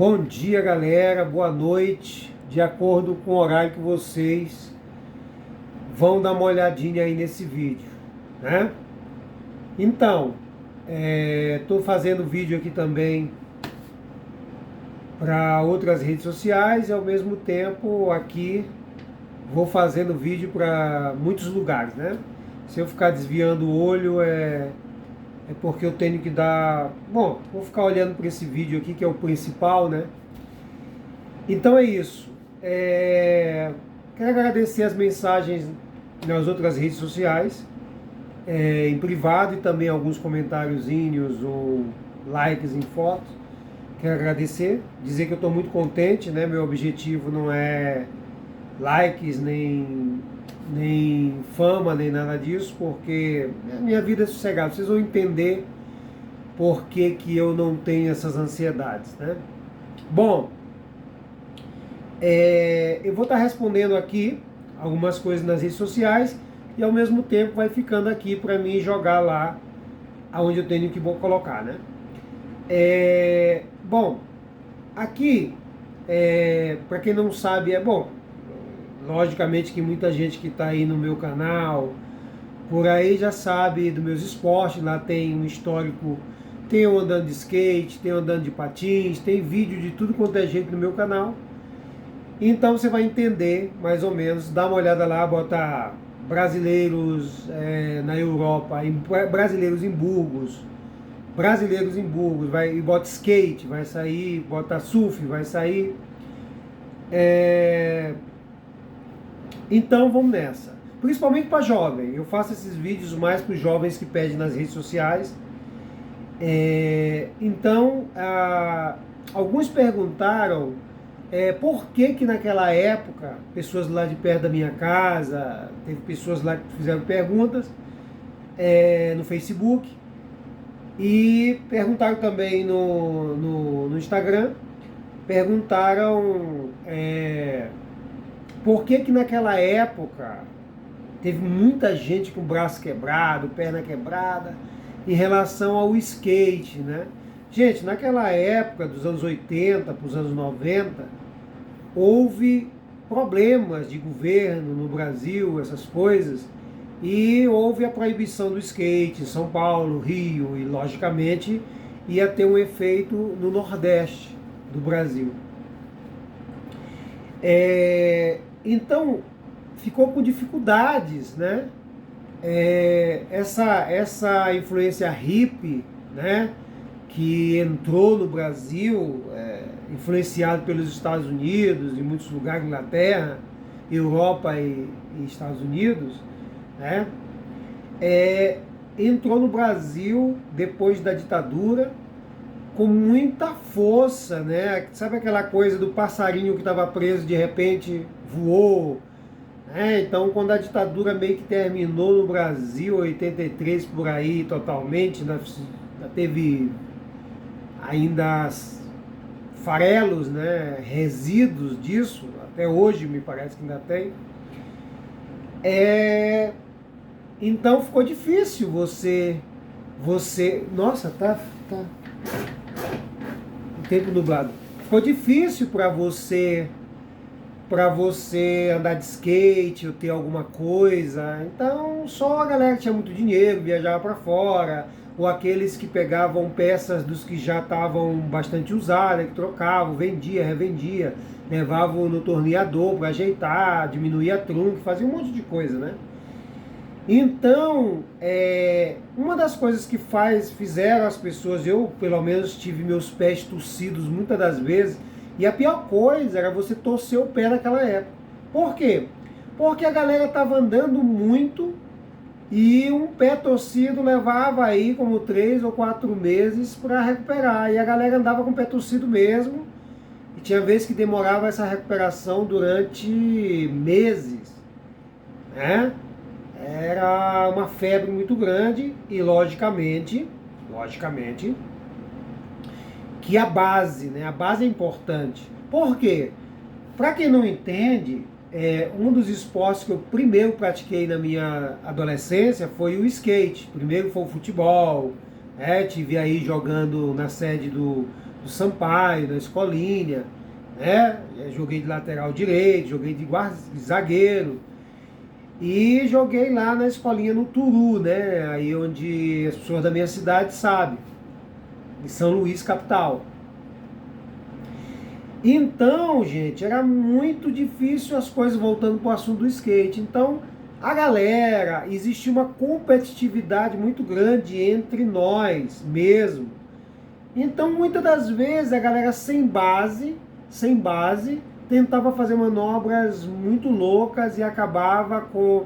Bom dia, galera, boa noite, de acordo com o horário que vocês vão dar uma olhadinha aí nesse vídeo, né? Então, estou fazendo vídeo aqui também para outras redes sociais e ao mesmo tempo aqui vou fazendo vídeo para muitos lugares, né? Se eu ficar desviando o olho é porque eu tenho que dar... Bom, vou ficar olhando para esse vídeo aqui que é o principal, né? Então é isso. Quero agradecer as mensagens nas outras redes sociais, em privado e também alguns comentáriozinhos ou likes em fotos. Quero agradecer, dizer que eu estou muito contente, né? Meu objetivo não é likes, nem fama, nem nada disso, porque a minha vida é sossegada. Vocês vão entender por que eu não tenho essas ansiedades, né? Bom, eu vou estar respondendo aqui algumas coisas nas redes sociais e ao mesmo tempo vai ficando aqui para mim jogar lá aonde eu tenho que colocar, né? Bom, aqui, para quem não sabe, logicamente que muita gente que está aí no meu canal, por aí já sabe dos meus esportes, lá tem um histórico, tem eu andando de skate, tem eu andando de patins, tem vídeo de tudo quanto é jeito no meu canal. Então você vai entender mais ou menos, dá uma olhada lá, bota brasileiros na Europa, brasileiros em Burgos, vai, e bota skate, vai sair, bota surf, vai sair. Então vamos nessa. Principalmente para jovem, eu faço esses vídeos mais para os jovens que pedem nas redes sociais. Então, alguns perguntaram por que naquela época, pessoas lá de perto da minha casa, teve pessoas lá que fizeram perguntas no Facebook e perguntaram também no Instagram, perguntaram por que naquela época teve muita gente com o braço quebrado, perna quebrada, em relação ao skate, né? Gente, naquela época, dos anos 80 para os anos 90, houve problemas de governo no Brasil, essas coisas, e houve a proibição do skate em São Paulo, Rio, e logicamente ia ter um efeito no Nordeste do Brasil. Então, ficou com dificuldades, né? Essa influência hippie, né, que entrou no Brasil, influenciado pelos Estados Unidos, em muitos lugares, Inglaterra, Europa e Estados Unidos, né, entrou no Brasil depois da ditadura com muita força, né? Sabe aquela coisa do passarinho que estava preso de repente voou? Então, quando a ditadura meio que terminou no Brasil, 83 por aí, totalmente, ainda teve ainda farelos, né, resíduos disso, até hoje me parece que ainda tem. Então ficou difícil você, nossa, tá o tempo nublado. Ficou difícil para você andar de skate ou ter alguma coisa. Então só a galera que tinha muito dinheiro viajava para fora, ou aqueles que pegavam peças dos que já estavam bastante usadas, que trocavam, vendia, revendia, levavam no torneador para ajeitar, diminuía trunco, fazia um monte de coisa, né? Então, uma das coisas que fizeram as pessoas, eu pelo menos tive meus pés torcidos muitas das vezes, e a pior coisa era você torcer o pé naquela época. Por quê? Porque a galera estava andando muito e um pé torcido levava aí como 3 ou 4 meses para recuperar. E a galera andava com o pé torcido mesmo. E tinha vezes que demorava essa recuperação durante meses, né? Era uma febre muito grande e logicamente, que a base, né? A base é importante. Por quê? Para quem não entende, um dos esportes que eu primeiro pratiquei na minha adolescência foi o skate. Primeiro foi o futebol, tive aí jogando na sede do do Sampaio, da escolinha, né? Joguei de lateral direito, joguei de zagueiro. E joguei lá na escolinha no Turu, né? Aí onde as pessoas da minha cidade sabem, em São Luís, capital. Então, gente, era muito difícil as coisas, voltando para o assunto do skate. Então, a galera, existia uma competitividade muito grande entre nós mesmo. Então, muitas das vezes, a galera sem base, tentava fazer manobras muito loucas e acabava com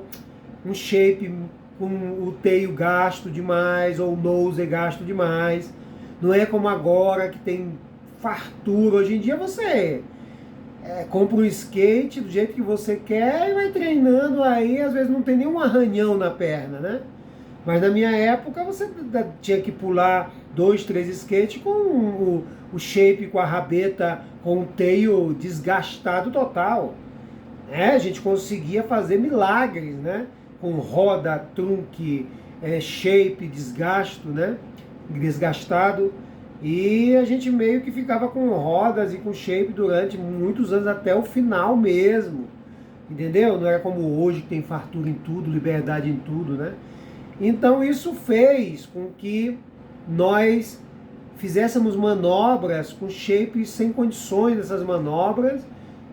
um shape, com o tail gasto demais, ou o nose gasto demais. Não é como agora que tem fartura. Hoje em dia você compra um skate do jeito que você quer e vai treinando aí, às vezes não tem nenhum arranhão na perna, né? Mas na minha época você tinha que pular 2, 3 skates com o shape, com a rabeta, com o tail desgastado total. A gente conseguia fazer milagres, né? Com roda, trunque, shape, desgasto, né? Desgastado. E a gente meio que ficava com rodas e com shape durante muitos anos, até o final mesmo. Entendeu? Não era como hoje que tem fartura em tudo, liberdade em tudo, né? Então isso fez com que nós fizéssemos manobras com shapes sem condições dessas manobras,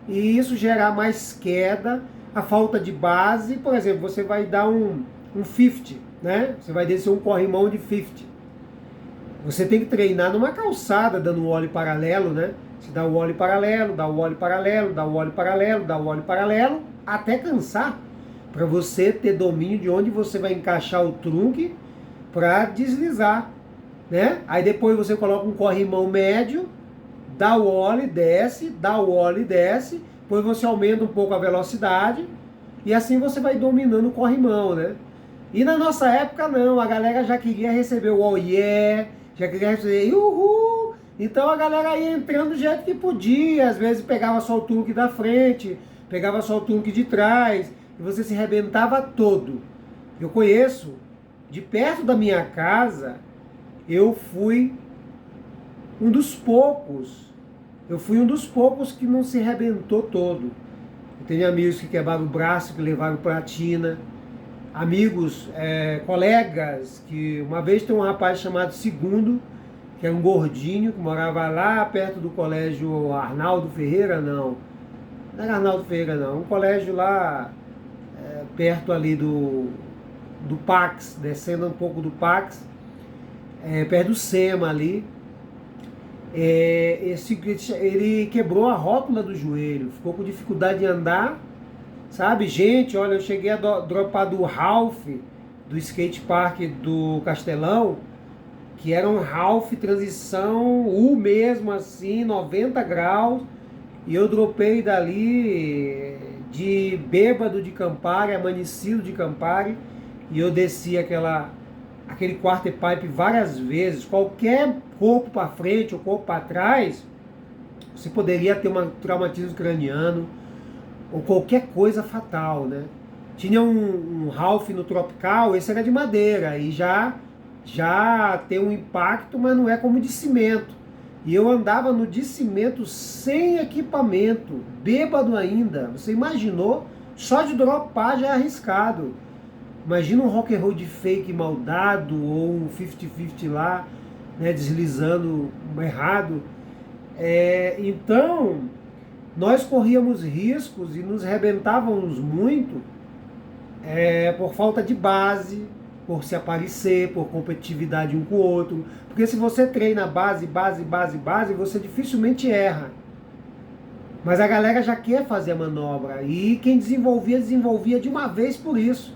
e isso gerar mais queda, a falta de base. Por exemplo, você vai dar um 50, né? Você vai descer um corrimão de 50. Você tem que treinar numa calçada, dando um ollie paralelo, né? Você dá o ollie paralelo, dá o ollie paralelo, dá o ollie paralelo, dá o ollie paralelo, até cansar, para você ter domínio de onde você vai encaixar o trunque para deslizar, né? Aí depois você coloca um corrimão médio, dá o ollie, desce, dá o ollie, desce, depois você aumenta um pouco a velocidade e assim você vai dominando o corrimão, né? E na nossa época não, a galera já queria receber o oh yeah, já queria receber uhul. Então a galera ia entrando do jeito que podia, às vezes pegava só o trunque da frente, pegava só o trunque de trás, e você se arrebentava todo. Eu conheço, de perto da minha casa, eu fui um dos poucos que não se arrebentou todo. Eu tenho amigos que quebraram o braço, que levaram platina, amigos, colegas, que uma vez tem um rapaz chamado Segundo, que era um gordinho, que morava lá perto do colégio Arnaldo Ferreira, não era Arnaldo Ferreira não, um colégio lá perto ali do Pax, descendo um pouco do Pax, perto do SEMA ali. Ele quebrou a rótula do joelho, ficou com dificuldade de andar, sabe? Gente, olha, eu cheguei a dropar do Ralph, do skate park do Castelão, que era um Ralph transição U mesmo, assim, 90 graus, e eu dropei dali de bêbado de Campari, amanhecido de Campari, e eu desci aquele quarter pipe várias vezes. Qualquer corpo para frente ou corpo para trás, você poderia ter um traumatismo craniano ou qualquer coisa fatal, né? Tinha um Ralph no Tropical, esse era de madeira, e já tem um impacto, mas não é como de cimento. E eu andava no de cimento sem equipamento, bêbado ainda. Você imaginou? Só de dropar já é arriscado. Imagina um rock and roll de fake mal dado, ou um 50-50 lá, né, deslizando errado. Então, nós corríamos riscos e nos arrebentávamos muito por falta de base, por se aparecer, por competitividade um com o outro. Porque se você treina base, você dificilmente erra. Mas a galera já quer fazer a manobra. E quem desenvolvia de uma vez por isso.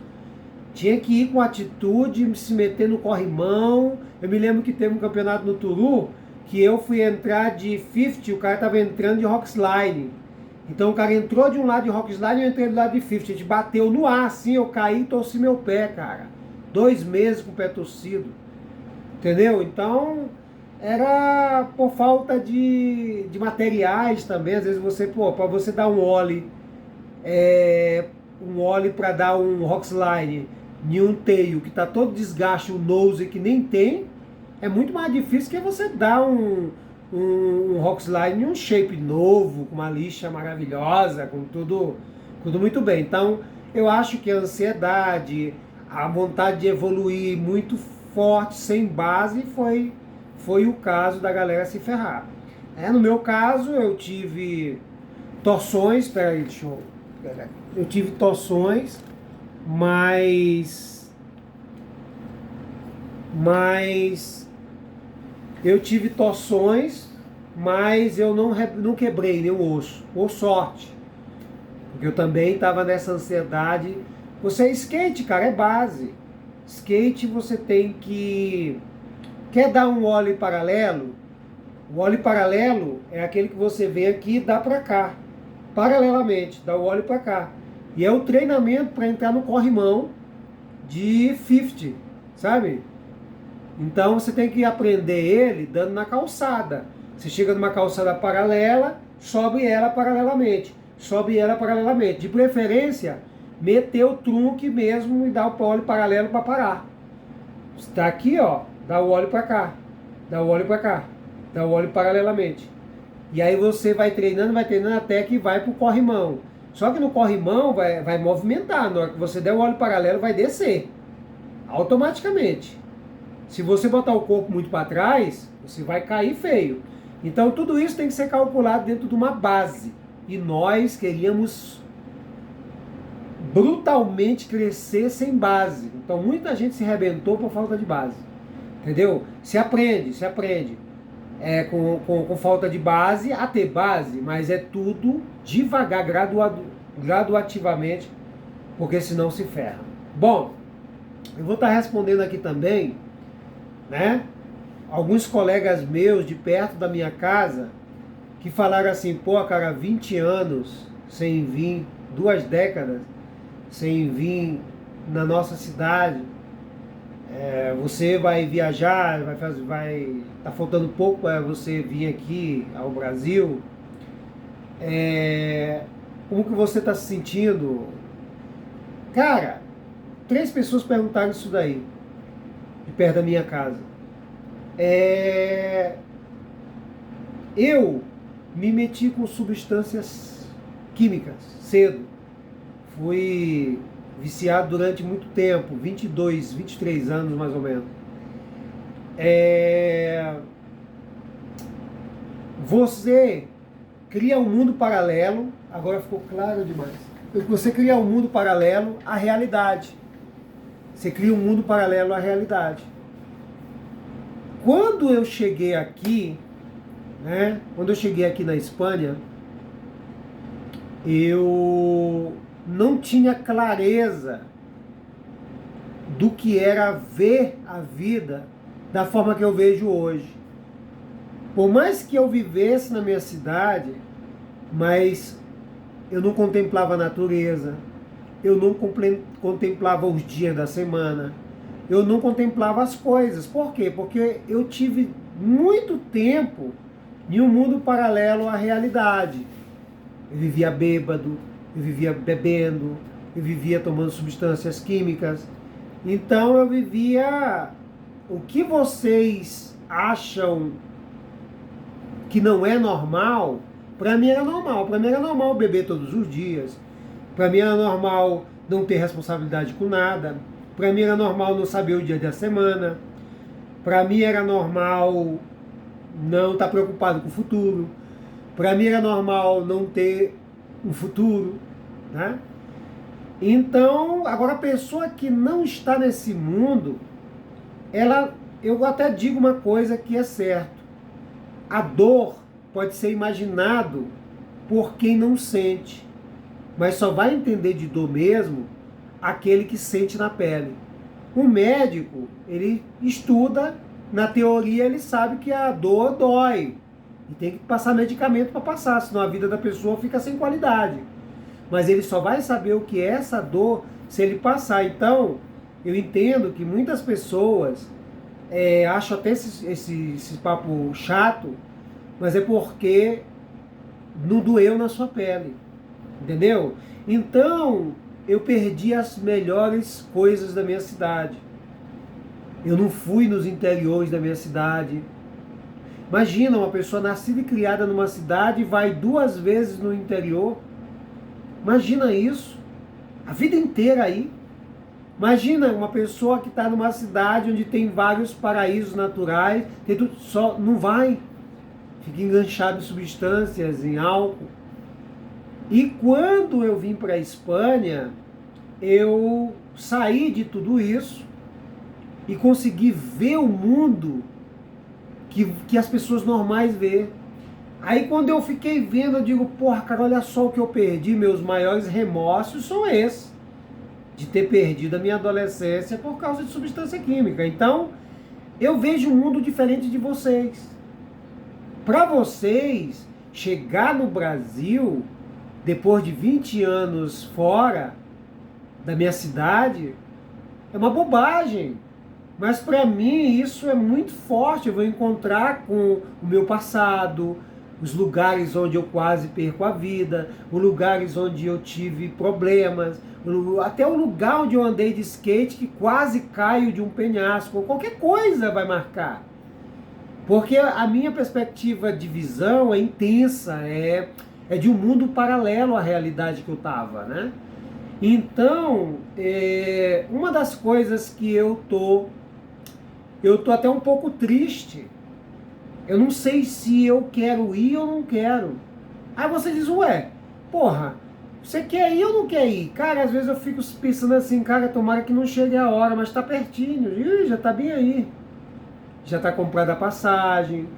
Tinha que ir com atitude, se meter no corrimão. Eu me lembro que teve um campeonato no Turu, que eu fui entrar de 50, o cara estava entrando de rockslide. Então o cara entrou de um lado de rockslide e eu entrei do lado de 50. A gente bateu no ar assim, eu caí e torci meu pé, cara. 2 meses com o pé torcido. Entendeu? Então, era por falta de materiais também. Às vezes você, para você dar um ollie para dar um rockslide em um tail que está todo desgaste, um nose que nem tem, é muito mais difícil que você dar um rock slide em um shape novo, com uma lixa maravilhosa, com tudo muito bem. Então, eu acho que a ansiedade, a vontade de evoluir muito forte, sem base, foi o caso da galera se ferrar. No meu caso, eu tive torções, peraí, eu tive torções, mas eu tive torções, mas eu não quebrei nenhum osso, por sorte. Porque eu também estava nessa ansiedade. Você é skate, cara, é base. Skate você tem que... Quer dar um ollie paralelo? O ollie paralelo é aquele que você vem aqui e dá para cá. Paralelamente, dá o ollie para cá. E é o treinamento para entrar no corrimão de 50, sabe? Então você tem que aprender ele dando na calçada. Você chega numa calçada paralela, sobe ela paralelamente. Sobe ela paralelamente. De preferência, meter o trunque mesmo e dar o óleo paralelo para parar. Está aqui, ó, dá o óleo para cá. Dá o óleo para cá. Dá o óleo paralelamente. E aí você vai treinando até que vai para o corrimão. Só que no corrimão vai movimentar. Na hora que você der o óleo paralelo, vai descer. Automaticamente. Se você botar o corpo muito para trás, você vai cair feio. Então tudo isso tem que ser calculado dentro de uma base. E nós queríamos brutalmente crescer sem base. Então muita gente se arrebentou por falta de base. Entendeu? Se aprende. Com falta de base a ter base, mas é tudo devagar, graduativamente, porque senão se ferra. Bom, eu vou estar respondendo aqui também, né? Alguns colegas meus de perto da minha casa que falaram assim, pô, cara, 20 anos sem vir, 2 décadas sem vir na nossa cidade, você vai viajar, tá faltando pouco para você vir aqui ao Brasil, como que você está se sentindo? Cara, 3 pessoas perguntaram isso daí, de perto da minha casa. Eu me meti com substâncias químicas cedo. Fui viciado durante muito tempo, 22, 23 anos mais ou menos. Você cria um mundo paralelo, agora ficou claro demais. Você cria um mundo paralelo à realidade. Você cria um mundo paralelo à realidade. Quando eu cheguei aqui, né? Quando eu cheguei aqui na Espanha, eu não tinha clareza do que era ver a vida da forma que eu vejo hoje. Por mais que eu vivesse na minha cidade, mas eu não contemplava a natureza, eu não contemplava os dias da semana, eu não contemplava as coisas. Por quê? Porque eu tive muito tempo em um mundo paralelo à realidade. Eu vivia bêbado, eu vivia bebendo, eu vivia tomando substâncias químicas. Então eu vivia o que vocês acham que não é normal, para mim era normal. Para mim era normal beber todos os dias. Para mim era normal não ter responsabilidade com nada. Para mim era normal não saber o dia da semana. Para mim era normal não estar preocupado com o futuro. Para mim era normal não ter um futuro, né? Então, agora a pessoa que não está nesse mundo, eu até digo uma coisa que é certo. A dor pode ser imaginado por quem não sente, mas só vai entender de dor mesmo aquele que sente na pele. O médico, ele estuda, na teoria ele sabe que a dor dói, e tem que passar medicamento para passar, senão a vida da pessoa fica sem qualidade. Mas ele só vai saber o que é essa dor se ele passar. Então, eu entendo que muitas pessoas acham até esse papo chato, mas é porque não doeu na sua pele, entendeu? Então, eu perdi as melhores coisas da minha cidade. Eu não fui nos interiores da minha cidade. Imagina uma pessoa nascida e criada numa cidade e vai 2 vezes no interior. Imagina isso, a vida inteira aí. Imagina uma pessoa que está numa cidade onde tem vários paraísos naturais, só não vai, fica enganchado em substâncias, em álcool. E quando eu vim para a Espanha, eu saí de tudo isso e consegui ver o mundo que as pessoas normais vê. Aí quando eu fiquei vendo, eu digo, porra, cara, olha só o que eu perdi, meus maiores remorsos são esses, de ter perdido a minha adolescência por causa de substância química. Então, eu vejo um mundo diferente de vocês. Para vocês, chegar no Brasil, depois de 20 anos fora da minha cidade, é uma bobagem. Mas para mim isso é muito forte. Eu vou encontrar com o meu passado, os lugares onde eu quase perco a vida, os lugares onde eu tive problemas, até o lugar onde eu andei de skate que quase caio de um penhasco. Qualquer coisa vai marcar. Porque a minha perspectiva de visão é intensa, é de um mundo paralelo à realidade que eu estava, né? Então, uma das coisas que eu tô até um pouco triste. Eu não sei se eu quero ir ou não quero. Aí você diz, ué, porra, você quer ir ou não quer ir? Cara, às vezes eu fico pensando assim, cara, tomara que não chegue a hora, mas tá pertinho. Ih, já tá bem aí. Já tá comprada a passagem,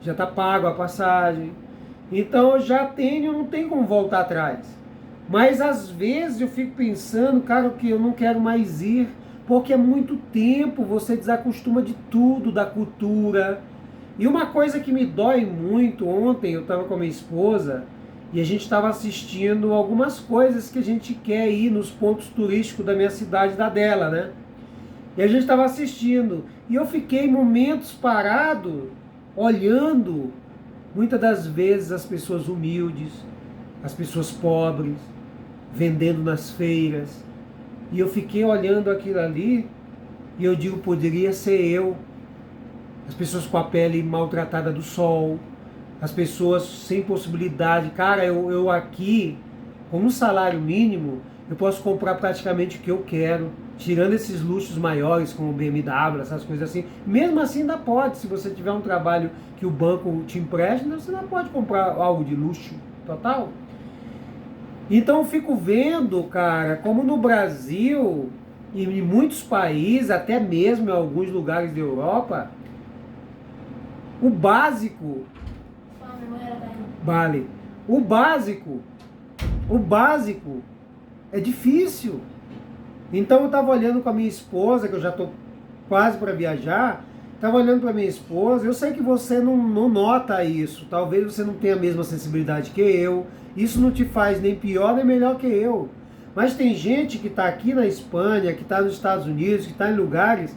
já tá pago a passagem. Então eu já tenho, não tem como voltar atrás. Mas às vezes eu fico pensando, cara, que eu não quero mais ir, porque é muito tempo, você desacostuma de tudo, da cultura. E uma coisa que me dói muito, ontem eu estava com a minha esposa e a gente estava assistindo algumas coisas que a gente quer ir nos pontos turísticos da minha cidade e da dela, né? E a gente estava assistindo e eu fiquei momentos parado, olhando, muitas das vezes as pessoas humildes, as pessoas pobres, vendendo nas feiras. E eu fiquei olhando aquilo ali e eu digo, poderia ser eu. As pessoas com a pele maltratada do sol, as pessoas sem possibilidade. Cara, eu aqui, com um salário mínimo, eu posso comprar praticamente o que eu quero, tirando esses luxos maiores, como BMW, essas coisas assim. Mesmo assim ainda pode, se você tiver um trabalho que o banco te empresta, você ainda pode comprar algo de luxo total. Então eu fico vendo, cara, como no Brasil e em muitos países, até mesmo em alguns lugares da Europa, o básico vale. O básico é difícil. Então eu estava olhando com a minha esposa, que eu já estou quase para viajar, estava olhando para minha esposa, eu sei que você não nota isso, talvez você não tenha a mesma sensibilidade que eu, isso não te faz nem pior nem melhor que eu. Mas tem gente que está aqui na Espanha, que está nos Estados Unidos, que está em lugares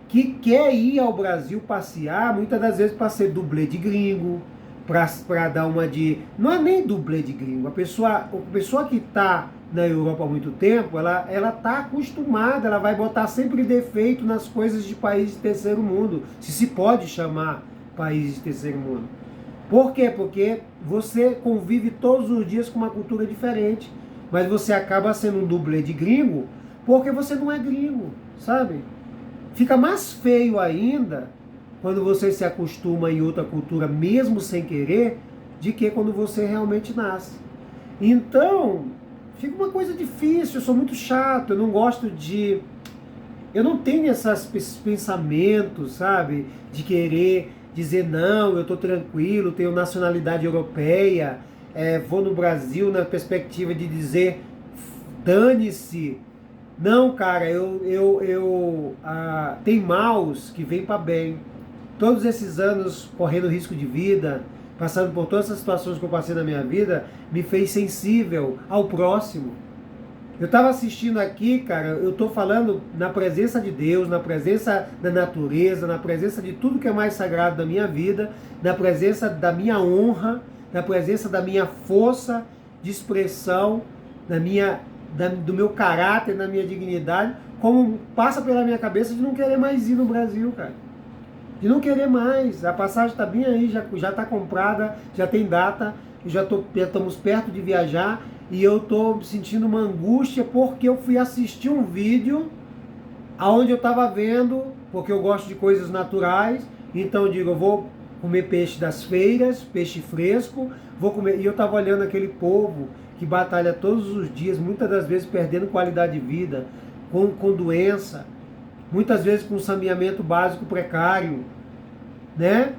que quer ir ao Brasil passear, muitas das vezes para ser dublê de gringo, para dar uma de... Não é nem dublê de gringo, a pessoa que está na Europa há muito tempo, ela está acostumada, ela vai botar sempre defeito nas coisas de países de terceiro mundo, se pode chamar países de terceiro mundo. Por quê? Porque você convive todos os dias com uma cultura diferente, mas você acaba sendo um dublê de gringo porque você não é gringo, sabe? Fica mais feio ainda quando você se acostuma em outra cultura, mesmo sem querer, de que quando você realmente nasce. Então, fica uma coisa difícil, eu sou muito chato, eu não gosto de... Eu não tenho esses pensamentos, sabe? De querer dizer, não, eu estou tranquilo, tenho nacionalidade europeia, vou no Brasil na perspectiva de dizer, dane-se. Não, cara, tem maus que vêm para bem. Todos esses anos correndo risco de vida, passando por todas essas situações que eu passei na minha vida, me fez sensível ao próximo. Eu estava assistindo aqui, cara, eu estou falando na presença de Deus, na presença da natureza, na presença de tudo que é mais sagrado da minha vida, na presença da minha honra, na presença da minha força de expressão, do meu caráter, da minha dignidade, como passa pela minha cabeça de não querer mais ir no Brasil, cara. de não querer mais. A passagem está bem aí, já está comprada, já tem data, já estamos perto de viajar e eu estou sentindo uma angústia porque eu fui assistir um vídeo aonde eu estava vendo, porque eu gosto de coisas naturais, então eu digo, eu vou comer peixe das feiras, peixe fresco, vou comer. E eu estava olhando aquele povo que batalha todos os dias, muitas das vezes perdendo qualidade de vida, com doença, muitas vezes com saneamento básico precário, né?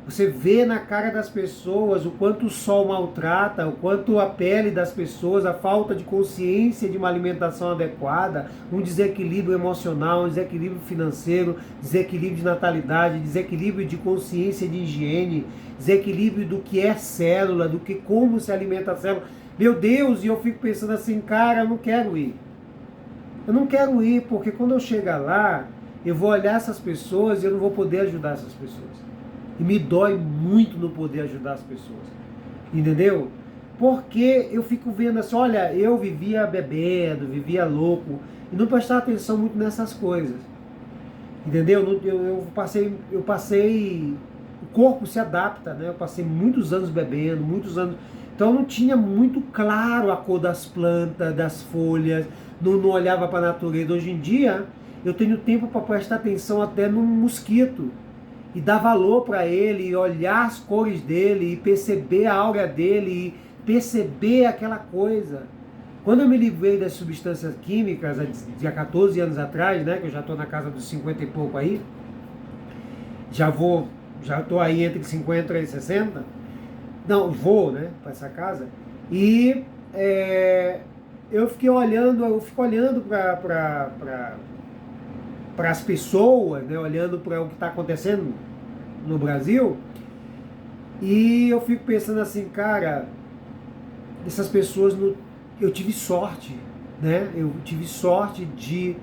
Você vê na cara das pessoas o quanto o sol maltrata, o quanto a pele das pessoas, a falta de consciência de uma alimentação adequada, um desequilíbrio emocional, um desequilíbrio financeiro, desequilíbrio de natalidade, desequilíbrio de consciência de higiene, desequilíbrio do que é célula, do que como se alimenta a célula. Meu Deus, e eu fico pensando assim, cara, eu não quero ir. Eu não quero ir, porque quando eu chegar lá, eu vou olhar essas pessoas e eu não vou poder ajudar essas pessoas. E me dói muito não poder ajudar as pessoas. Entendeu? Porque eu fico vendo assim, olha, eu vivia bebendo, vivia louco, e não prestava atenção muito nessas coisas. Entendeu? Eu passei, o corpo se adapta, né? Eu passei muitos anos bebendo, muitos anos. Então eu não tinha muito claro a cor das plantas, das folhas, não olhava para a natureza. Hoje em dia, eu tenho tempo para prestar atenção até no mosquito e dar valor para ele, e olhar as cores dele, e perceber a aura dele, e perceber aquela coisa. Quando eu me livrei das substâncias químicas, há 14 anos atrás, né, que eu já estou na casa dos 50 e pouco aí, já estou aí entre 50 e 60, não, vou, né, para essa casa, e eu fico olhando para as pessoas, né, olhando para o que está acontecendo no Brasil, e eu fico pensando assim, cara, essas pessoas, eu tive sorte, né? Eu tive sorte de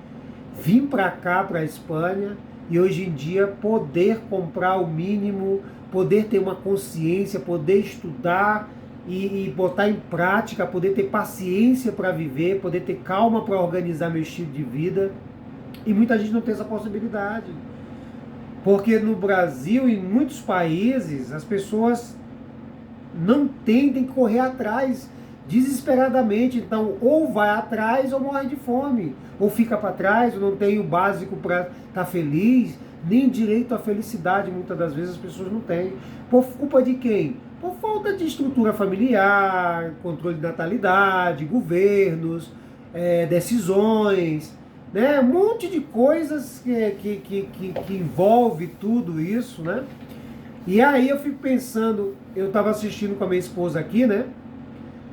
vir para cá, para a Espanha, e hoje em dia poder comprar o mínimo, poder ter uma consciência, poder estudar e botar em prática, poder ter paciência para viver, poder ter calma para organizar meu estilo de vida. E muita gente não tem essa possibilidade. Porque no Brasil e em muitos países, as pessoas não têm que correr atrás desesperadamente. Então, ou vai atrás ou morre de fome. Ou fica para trás, ou não tem o básico para estar feliz, nem direito à felicidade, muitas das vezes as pessoas não têm. Por culpa de quem? Por falta de estrutura familiar, controle de natalidade, governos, decisões, né? Um monte de coisas que envolve tudo isso, né? E aí eu fico pensando, eu estava assistindo com a minha esposa aqui, né?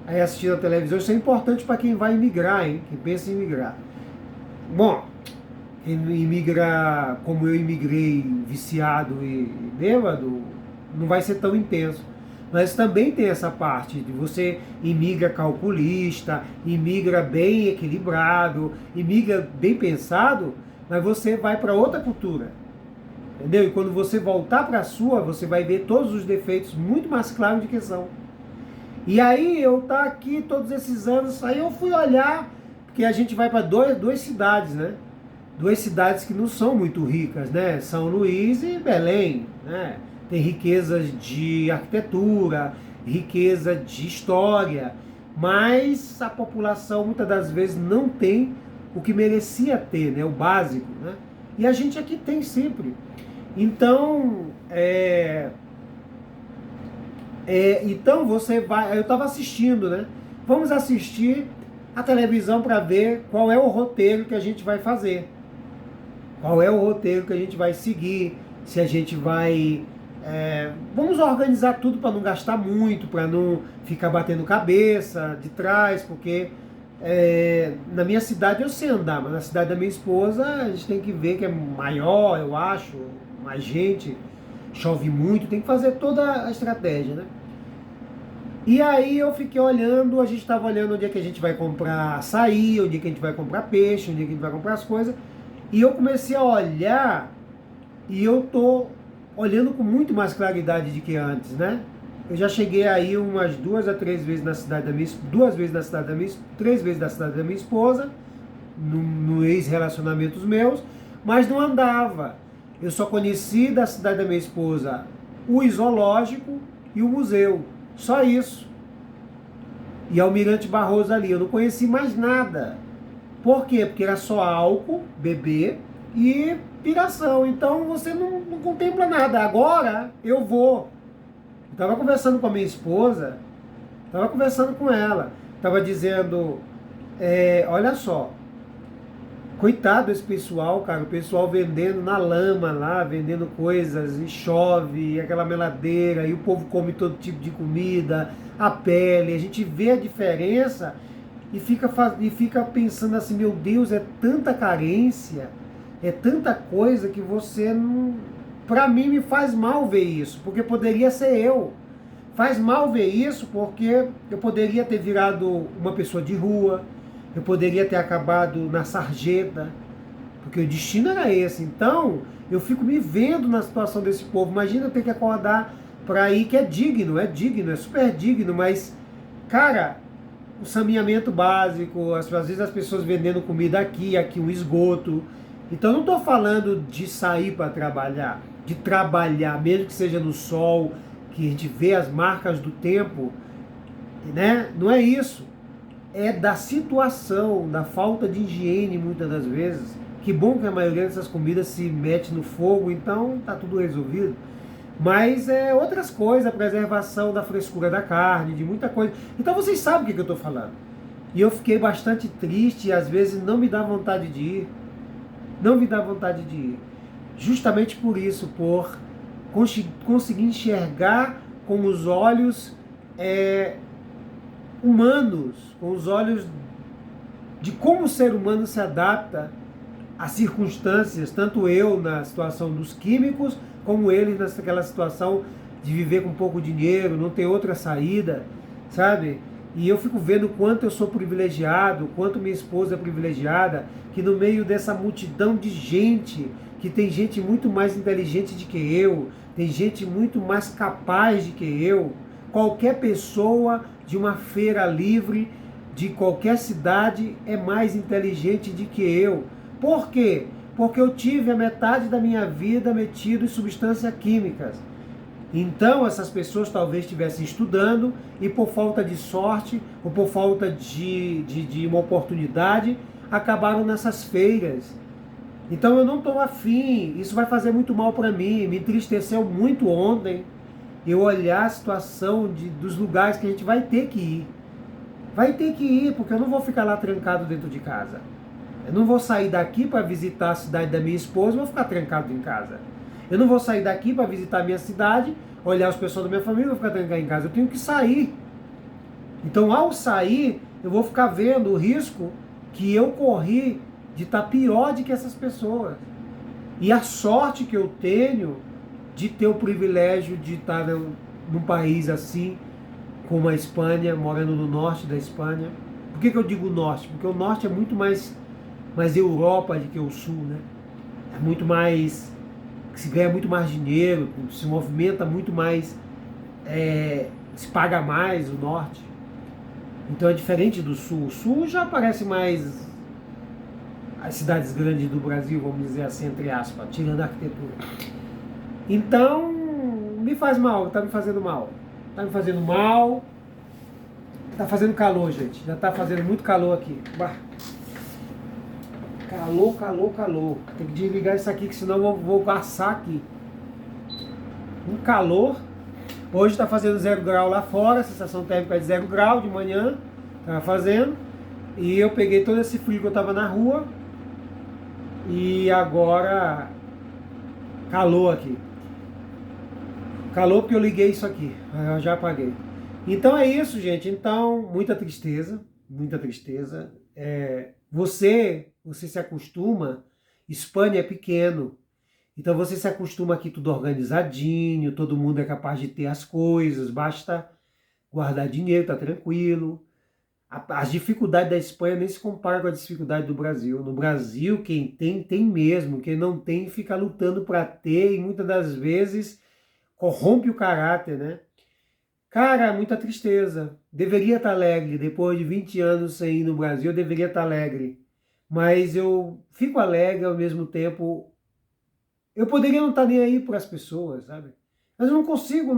Aí assistindo a televisão, isso é importante para quem vai imigrar, hein? Quem pensa em imigrar. Bom, quem imigra como eu imigrei, viciado e bêbado, não vai ser tão intenso. Mas também tem essa parte de você imigra calculista, imigra bem equilibrado, imigra bem pensado, mas você vai para outra cultura. Entendeu? E quando você voltar para a sua, você vai ver todos os defeitos muito mais claros de que são. E aí eu tá aqui todos esses anos, aí eu fui olhar, porque a gente vai para duas cidades, né? Duas cidades que não são muito ricas, né? São Luís e Belém, né? Tem riquezas de arquitetura, riqueza de história, mas a população muitas das vezes não tem o que merecia ter, né? O básico, né? E a gente aqui tem sempre. Então, então você vai. Eu estava assistindo, né? Vamos assistir a televisão para ver qual é o roteiro que a gente vai fazer. Qual é o roteiro que a gente vai seguir, se a gente vai... vamos organizar tudo para não gastar muito, para não ficar batendo cabeça de trás, porque na minha cidade eu sei andar, mas na cidade da minha esposa a gente tem que ver que é maior, eu acho, mais gente, chove muito, tem que fazer toda a estratégia, né? E aí eu fiquei olhando, a gente estava olhando onde é que a gente vai comprar açaí, onde é que a gente vai comprar peixe, onde é que a gente vai comprar as coisas, e eu comecei a olhar, e eu tô olhando com muito mais claridade do que antes, né? Eu já cheguei aí umas 2 a 3 vezes na cidade da minha, 2 vezes na cidade da minha, 3 vezes na cidade da minha esposa, no ex-relacionamentos meus, mas não andava. Eu só conheci da cidade da minha esposa o zoológico e o museu. Só isso. E Almirante Barroso ali. Eu não conheci mais nada. Por quê? Porque era só álcool, beber e piração. Então você não contempla nada. Agora eu vou. Estava conversando com a minha esposa, estava conversando com ela. Estava dizendo, olha só, coitado desse pessoal, cara, o pessoal vendendo na lama lá, vendendo coisas, e chove, e aquela meladeira, e o povo come todo tipo de comida, a pele, a gente vê a diferença e fica pensando assim, meu Deus, é tanta carência, é tanta coisa que você não... Pra mim me faz mal ver isso, porque poderia ser eu. Faz mal ver isso porque eu poderia ter virado uma pessoa de rua, eu poderia ter acabado na sarjeta, porque o destino era esse. Então, eu fico me vendo na situação desse povo. Imagina eu ter que acordar para ir, que é digno, é super digno, mas, cara, o saneamento básico, às vezes as pessoas vendendo comida aqui um esgoto. Então, eu não estou falando de sair para trabalhar, de trabalhar, mesmo que seja no sol, que a gente vê as marcas do tempo, né? Não é isso. É da situação, da falta de higiene muitas das vezes. Que bom que a maioria dessas comidas se mete no fogo, então tá tudo resolvido. Mas é outras coisas, a preservação da frescura da carne, de muita coisa. Então vocês sabem o que eu estou falando. E eu fiquei bastante triste e às vezes não me dá vontade de ir. Não me dá vontade de ir. Justamente por isso, por conseguir enxergar com os olhos humanos, com os olhos de como o ser humano se adapta às circunstâncias, tanto eu na situação dos químicos, como ele naquela situação de viver com pouco dinheiro, não ter outra saída, sabe? E eu fico vendo o quanto eu sou privilegiado, o quanto minha esposa é privilegiada, que no meio dessa multidão de gente, que tem gente muito mais inteligente do que eu, tem gente muito mais capaz do que eu, qualquer pessoa de uma feira livre, de qualquer cidade, é mais inteligente do que eu. Por quê? Porque eu tive a metade da minha vida metido em substâncias químicas. Então essas pessoas talvez estivessem estudando e por falta de sorte ou por falta de uma oportunidade acabaram nessas feiras. Então eu não estou afim, isso vai fazer muito mal para mim, me entristeceu muito ontem eu olhar a situação dos lugares que a gente vai ter que ir. Vai ter que ir, porque eu não vou ficar lá trancado dentro de casa. Eu não vou sair daqui para visitar a cidade da minha esposa e vou ficar trancado em casa. Eu não vou sair daqui para visitar a minha cidade, olhar os pessoas da minha família e vou ficar trancado em casa. Eu tenho que sair. Então, ao sair, eu vou ficar vendo o risco que eu corri de estar pior do que essas pessoas. E a sorte que eu tenho de ter o privilégio de estar num país assim, como a Espanha, morando no norte da Espanha. Por que eu digo norte? Porque o norte é muito mais Europa do que o sul, né? É muito mais, se ganha muito mais dinheiro, se movimenta muito mais, se paga mais o norte. Então é diferente do sul. O sul já parece mais as cidades grandes do Brasil, vamos dizer assim, entre aspas, tirando a arquitetura. Então, me faz mal, tá me fazendo mal. Tá me fazendo mal. Tá fazendo calor, gente. Já tá fazendo muito calor aqui. Bah. Calor, calor, calor. Tem que desligar isso aqui, que senão eu vou assar aqui. Um calor. Hoje está fazendo 0 grau lá fora, a sensação térmica é de 0 grau de manhã. Estava fazendo. E eu peguei todo esse frio que eu estava na rua. E agora calor aqui. Calor porque eu liguei isso aqui. Eu já apaguei. Então é isso, gente. Então, muita tristeza. Muita tristeza. Você se acostuma. Espanha é pequeno. Então você se acostuma aqui tudo organizadinho, todo mundo é capaz de ter as coisas, basta guardar dinheiro, tá tranquilo. As dificuldades da Espanha nem se comparam com a dificuldade do Brasil. No Brasil, quem tem, tem mesmo. Quem não tem, fica lutando para ter e muitas das vezes corrompe o caráter, né? Cara, muita tristeza. Deveria estar alegre. Depois de 20 anos sem ir no Brasil, eu deveria estar alegre. Mas eu fico alegre ao mesmo tempo. Eu poderia não estar nem aí para as pessoas, sabe? Mas eu não consigo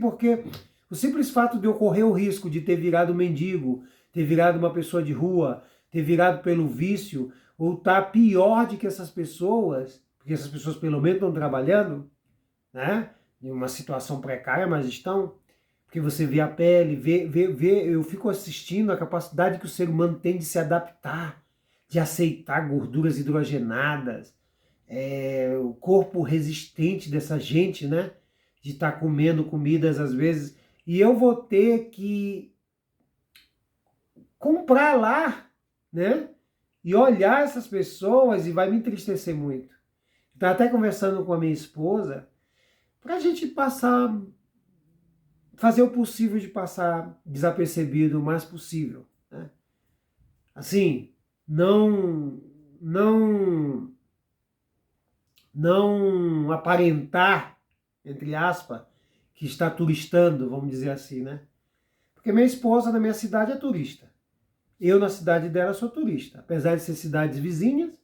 porque o simples fato de eu correr o risco de ter virado mendigo, ter virado uma pessoa de rua, ter virado pelo vício, ou estar pior do que essas pessoas, porque essas pessoas pelo menos estão trabalhando, né? Em uma situação precária, mas estão, porque você vê a pele, eu fico assistindo a capacidade que o ser humano tem de se adaptar, de aceitar gorduras hidrogenadas, o corpo resistente dessa gente, né? De estar comendo comidas às vezes, e eu vou ter que comprar lá, né? E olhar essas pessoas e vai me entristecer muito. Estava até conversando com a minha esposa para a gente fazer o possível de passar desapercebido o mais possível, né? Assim, não aparentar, entre aspas, que está turistando, vamos dizer assim, né? Porque minha esposa na minha cidade é turista. Eu na cidade dela sou turista, apesar de ser cidades vizinhas,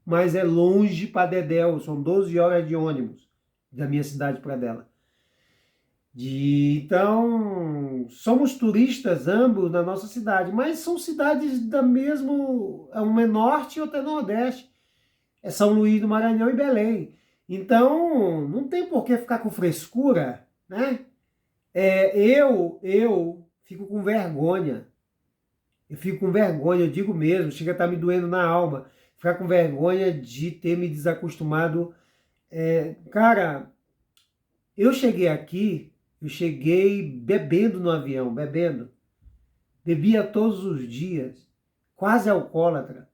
mas é longe para Dedéu, são 12 horas de ônibus da minha cidade para dela. Então, somos turistas ambos na nossa cidade, mas são cidades da mesmo, uma é norte e outra é nordeste. É São Luís do Maranhão e Belém. Então, não tem por que ficar com frescura, né? Eu fico com vergonha. Eu fico com vergonha, eu digo mesmo, chega a estar me doendo na alma. Ficar com vergonha de ter me desacostumado. Cara, eu cheguei bebendo no avião, bebendo. Bebia todos os dias, quase alcoólatra.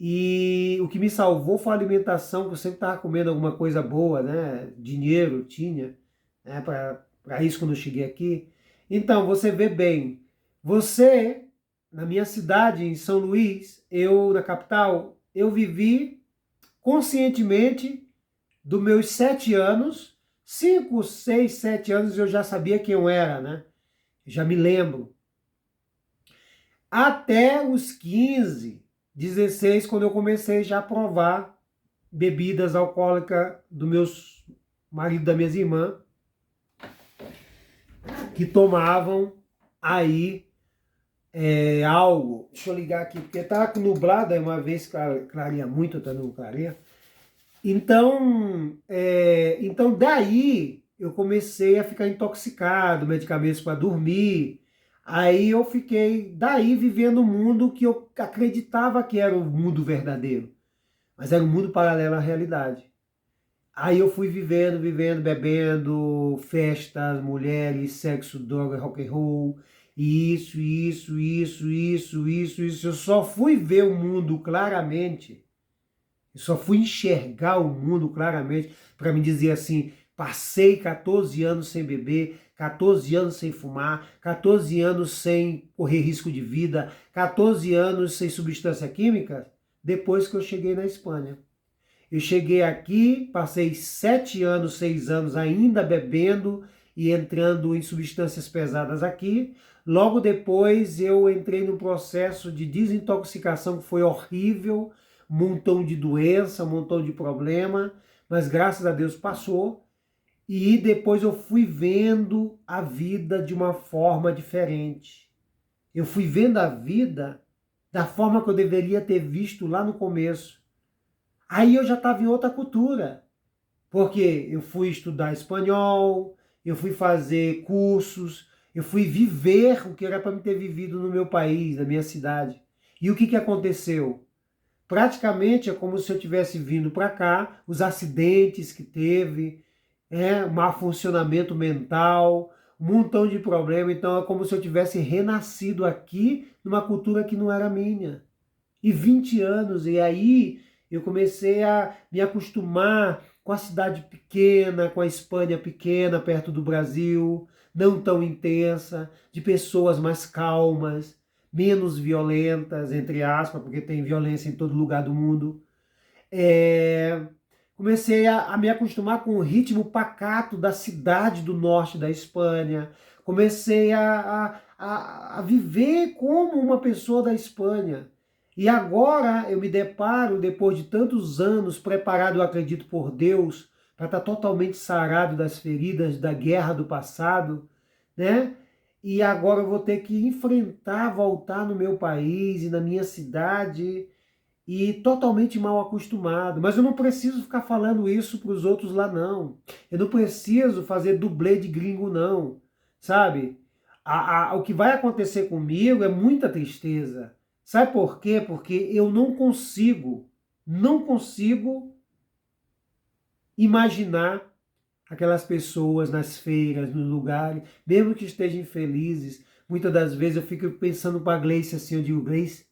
E o que me salvou foi a alimentação, que eu sempre estava comendo alguma coisa boa, né? Dinheiro tinha, né? Para isso quando eu cheguei aqui. Então, você vê bem, na minha cidade, em São Luís, na capital, eu vivi conscientemente dos meus 7 anos, 5, 6, 7 anos eu já sabia quem eu era, né? Já me lembro. Até os 15, 16, quando eu comecei já a provar bebidas alcoólicas do meus marido das minhas irmãs, que tomavam aí algo. Deixa eu ligar aqui, porque estava nublado, aí uma vez clareia muito, outra não clareia. Então daí eu comecei a ficar intoxicado, medicamentos para dormir. Aí eu fiquei daí vivendo um mundo que eu acreditava que era o mundo verdadeiro, mas era um mundo paralelo à realidade. Aí eu fui vivendo, bebendo, festas, mulheres, sexo, droga, rock and roll, isso. Eu só fui ver o mundo claramente, eu só fui enxergar o mundo claramente para me dizer assim, passei 14 anos sem beber, 14 anos sem fumar, 14 anos sem correr risco de vida, 14 anos sem substância química, depois que eu cheguei na Espanha. Eu cheguei aqui, passei 7 anos, 6 anos ainda bebendo e entrando em substâncias pesadas aqui. Logo depois eu entrei num processo de desintoxicação que foi horrível, um montão de doença, um montão de problema, mas graças a Deus passou. E depois eu fui vendo a vida de uma forma diferente. Eu fui vendo a vida da forma que eu deveria ter visto lá no começo. Aí eu já estava em outra cultura, porque eu fui estudar espanhol, eu fui fazer cursos, eu fui viver o que era para me ter vivido no meu país, na minha cidade. E o que aconteceu? Praticamente é como se eu tivesse vindo para cá, os acidentes que teve, mau funcionamento mental, um montão de problema. Então é como se eu tivesse renascido aqui numa cultura que não era minha. E 20 anos, e aí eu comecei a me acostumar com a cidade pequena, com a Espanha pequena, perto do Brasil, não tão intensa, de pessoas mais calmas, menos violentas, entre aspas, porque tem violência em todo lugar do mundo. Comecei a me acostumar com o ritmo pacato da cidade do norte da Espanha. Comecei a viver como uma pessoa da Espanha. E agora eu me deparo, depois de tantos anos, preparado, eu acredito, por Deus, para estar totalmente sarado das feridas da guerra do passado, né? E agora eu vou ter que enfrentar, voltar no meu país e na minha cidade, e totalmente mal acostumado. Mas eu não preciso ficar falando isso para os outros lá, não. Eu não preciso fazer dublê de gringo, não. Sabe? O que vai acontecer comigo é muita tristeza. Sabe por quê? Porque eu não consigo imaginar aquelas pessoas nas feiras, nos lugares, mesmo que estejam infelizes. Muitas das vezes eu fico pensando para a Gleice assim, eu digo, Gleice,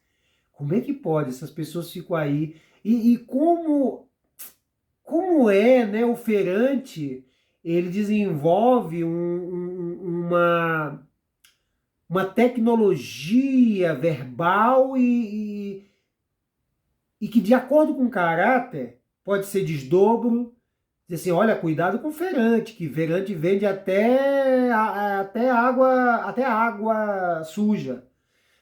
como é que pode? Essas pessoas ficam aí. E como é, né, o feirante, ele desenvolve uma tecnologia verbal e que, de acordo com o caráter, pode ser desdobro. Diz assim, olha, cuidado com o feirante, que feirante vende até água suja.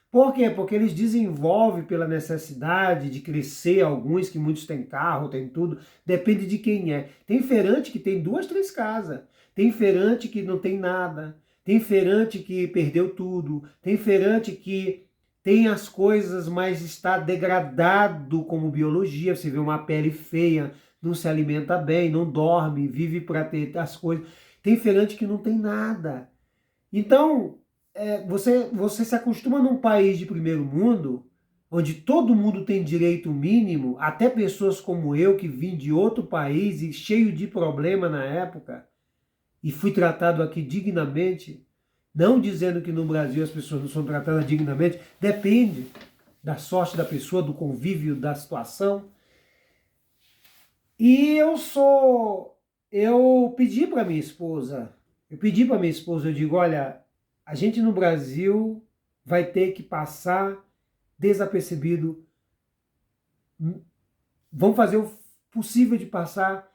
Por quê? Porque eles desenvolvem pela necessidade de crescer, alguns que muitos têm carro, têm tudo, depende de quem é. Tem feirante que tem 2, 3 casas, tem feirante que não tem nada, tem feirante que perdeu tudo, tem feirante que tem as coisas, mas está degradado como biologia, você vê uma pele feia, não se alimenta bem, não dorme, vive para ter as coisas. Tem feirante que não tem nada. Então, você se acostuma num país de primeiro mundo, onde todo mundo tem direito mínimo, até pessoas como eu, que vim de outro país e cheio de problema na época, e fui tratado aqui dignamente, não dizendo que no Brasil as pessoas não são tratadas dignamente, depende da sorte da pessoa, do convívio, da situação. E eu pedi para minha esposa, eu digo, olha, a gente no Brasil vai ter que passar desapercebido, vamos fazer o possível de passar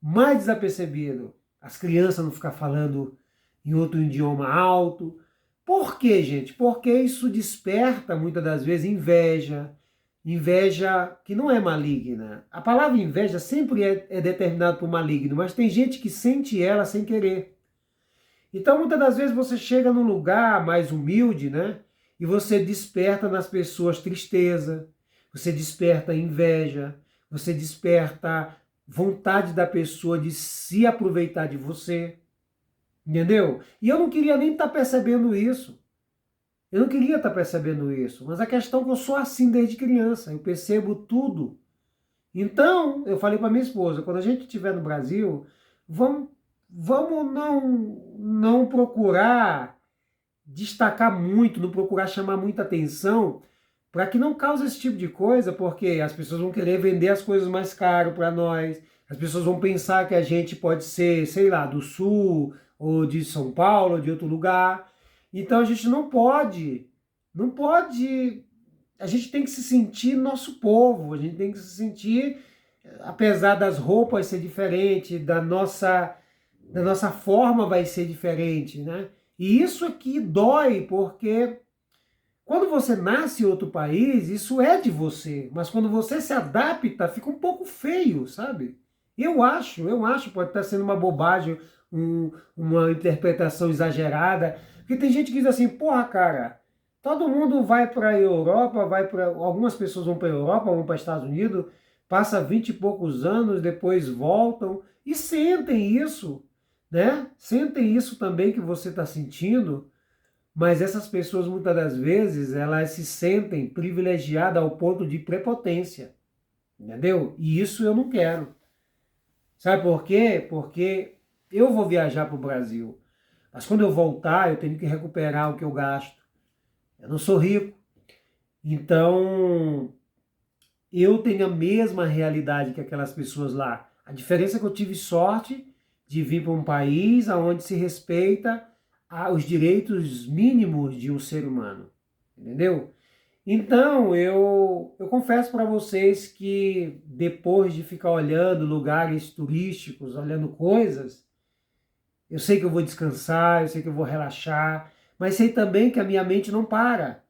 mais desapercebido. As crianças não ficar falando em outro idioma alto. Por quê, gente? Porque isso desperta muitas das vezes inveja, inveja que não é maligna. A palavra inveja sempre é determinada por maligno, mas tem gente que sente ela sem querer. Então, muitas das vezes você chega num lugar mais humilde, né? E você desperta nas pessoas tristeza, você desperta inveja, você desperta vontade da pessoa de se aproveitar de você, entendeu? E eu não queria nem estar percebendo isso. Eu não queria estar percebendo isso, mas a questão é que eu sou assim desde criança, eu percebo tudo. Então, eu falei para minha esposa, quando a gente estiver no Brasil, vamos, vamos não procurar destacar muito, não procurar chamar muita atenção, para que não cause esse tipo de coisa, porque as pessoas vão querer vender as coisas mais caro para nós, as pessoas vão pensar que a gente pode ser, sei lá, do Sul, ou de São Paulo, ou de outro lugar. Então a gente não pode, a gente tem que se sentir nosso povo, a gente tem que se sentir, apesar das roupas ser diferente, da nossa forma vai ser diferente, né? E isso aqui dói, porque quando você nasce em outro país, isso é de você, mas quando você se adapta, fica um pouco feio, sabe? Eu acho, pode estar sendo uma bobagem, uma interpretação exagerada, porque tem gente que diz assim, porra, cara, todo mundo vai para a Europa, algumas pessoas vão para a Europa, vão para os Estados Unidos, passa 20 e poucos anos, depois voltam e sentem isso, né? Sentem isso também que você está sentindo, mas essas pessoas muitas das vezes elas se sentem privilegiadas ao ponto de prepotência, entendeu? E isso eu não quero. Sabe por quê? Porque eu vou viajar para o Brasil, mas quando eu voltar eu tenho que recuperar o que eu gasto. Eu não sou rico, então eu tenho a mesma realidade que aquelas pessoas lá. A diferença é que eu tive sorte de vir para um país onde se respeita os direitos mínimos de um ser humano, entendeu? Então, eu confesso para vocês que depois de ficar olhando lugares turísticos, olhando coisas, eu sei que eu vou descansar, eu sei que eu vou relaxar, mas sei também que a minha mente não para.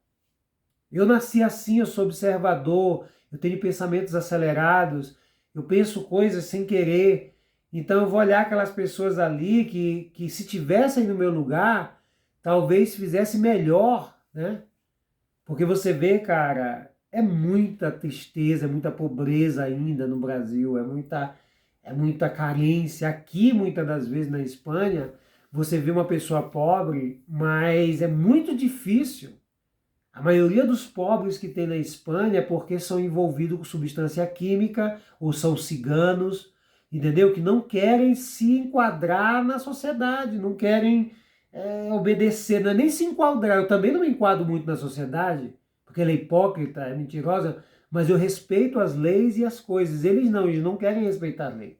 Eu nasci assim, eu sou observador, eu tenho pensamentos acelerados, eu penso coisas sem querer. Então eu vou olhar aquelas pessoas ali que se tivessem no meu lugar, talvez fizesse melhor, né? Porque você vê, cara, é muita tristeza, é muita pobreza ainda no Brasil, é muita carência. Aqui, muitas das vezes na Espanha, você vê uma pessoa pobre, mas é muito difícil. A maioria dos pobres que tem na Espanha é porque são envolvidos com substância química ou são ciganos, entendeu? Que não querem se enquadrar na sociedade, não querem obedecer, não é nem se enquadrar. Eu também não me enquadro muito na sociedade, porque ela é hipócrita, é mentirosa, mas eu respeito as leis e as coisas. Eles não querem respeitar a lei.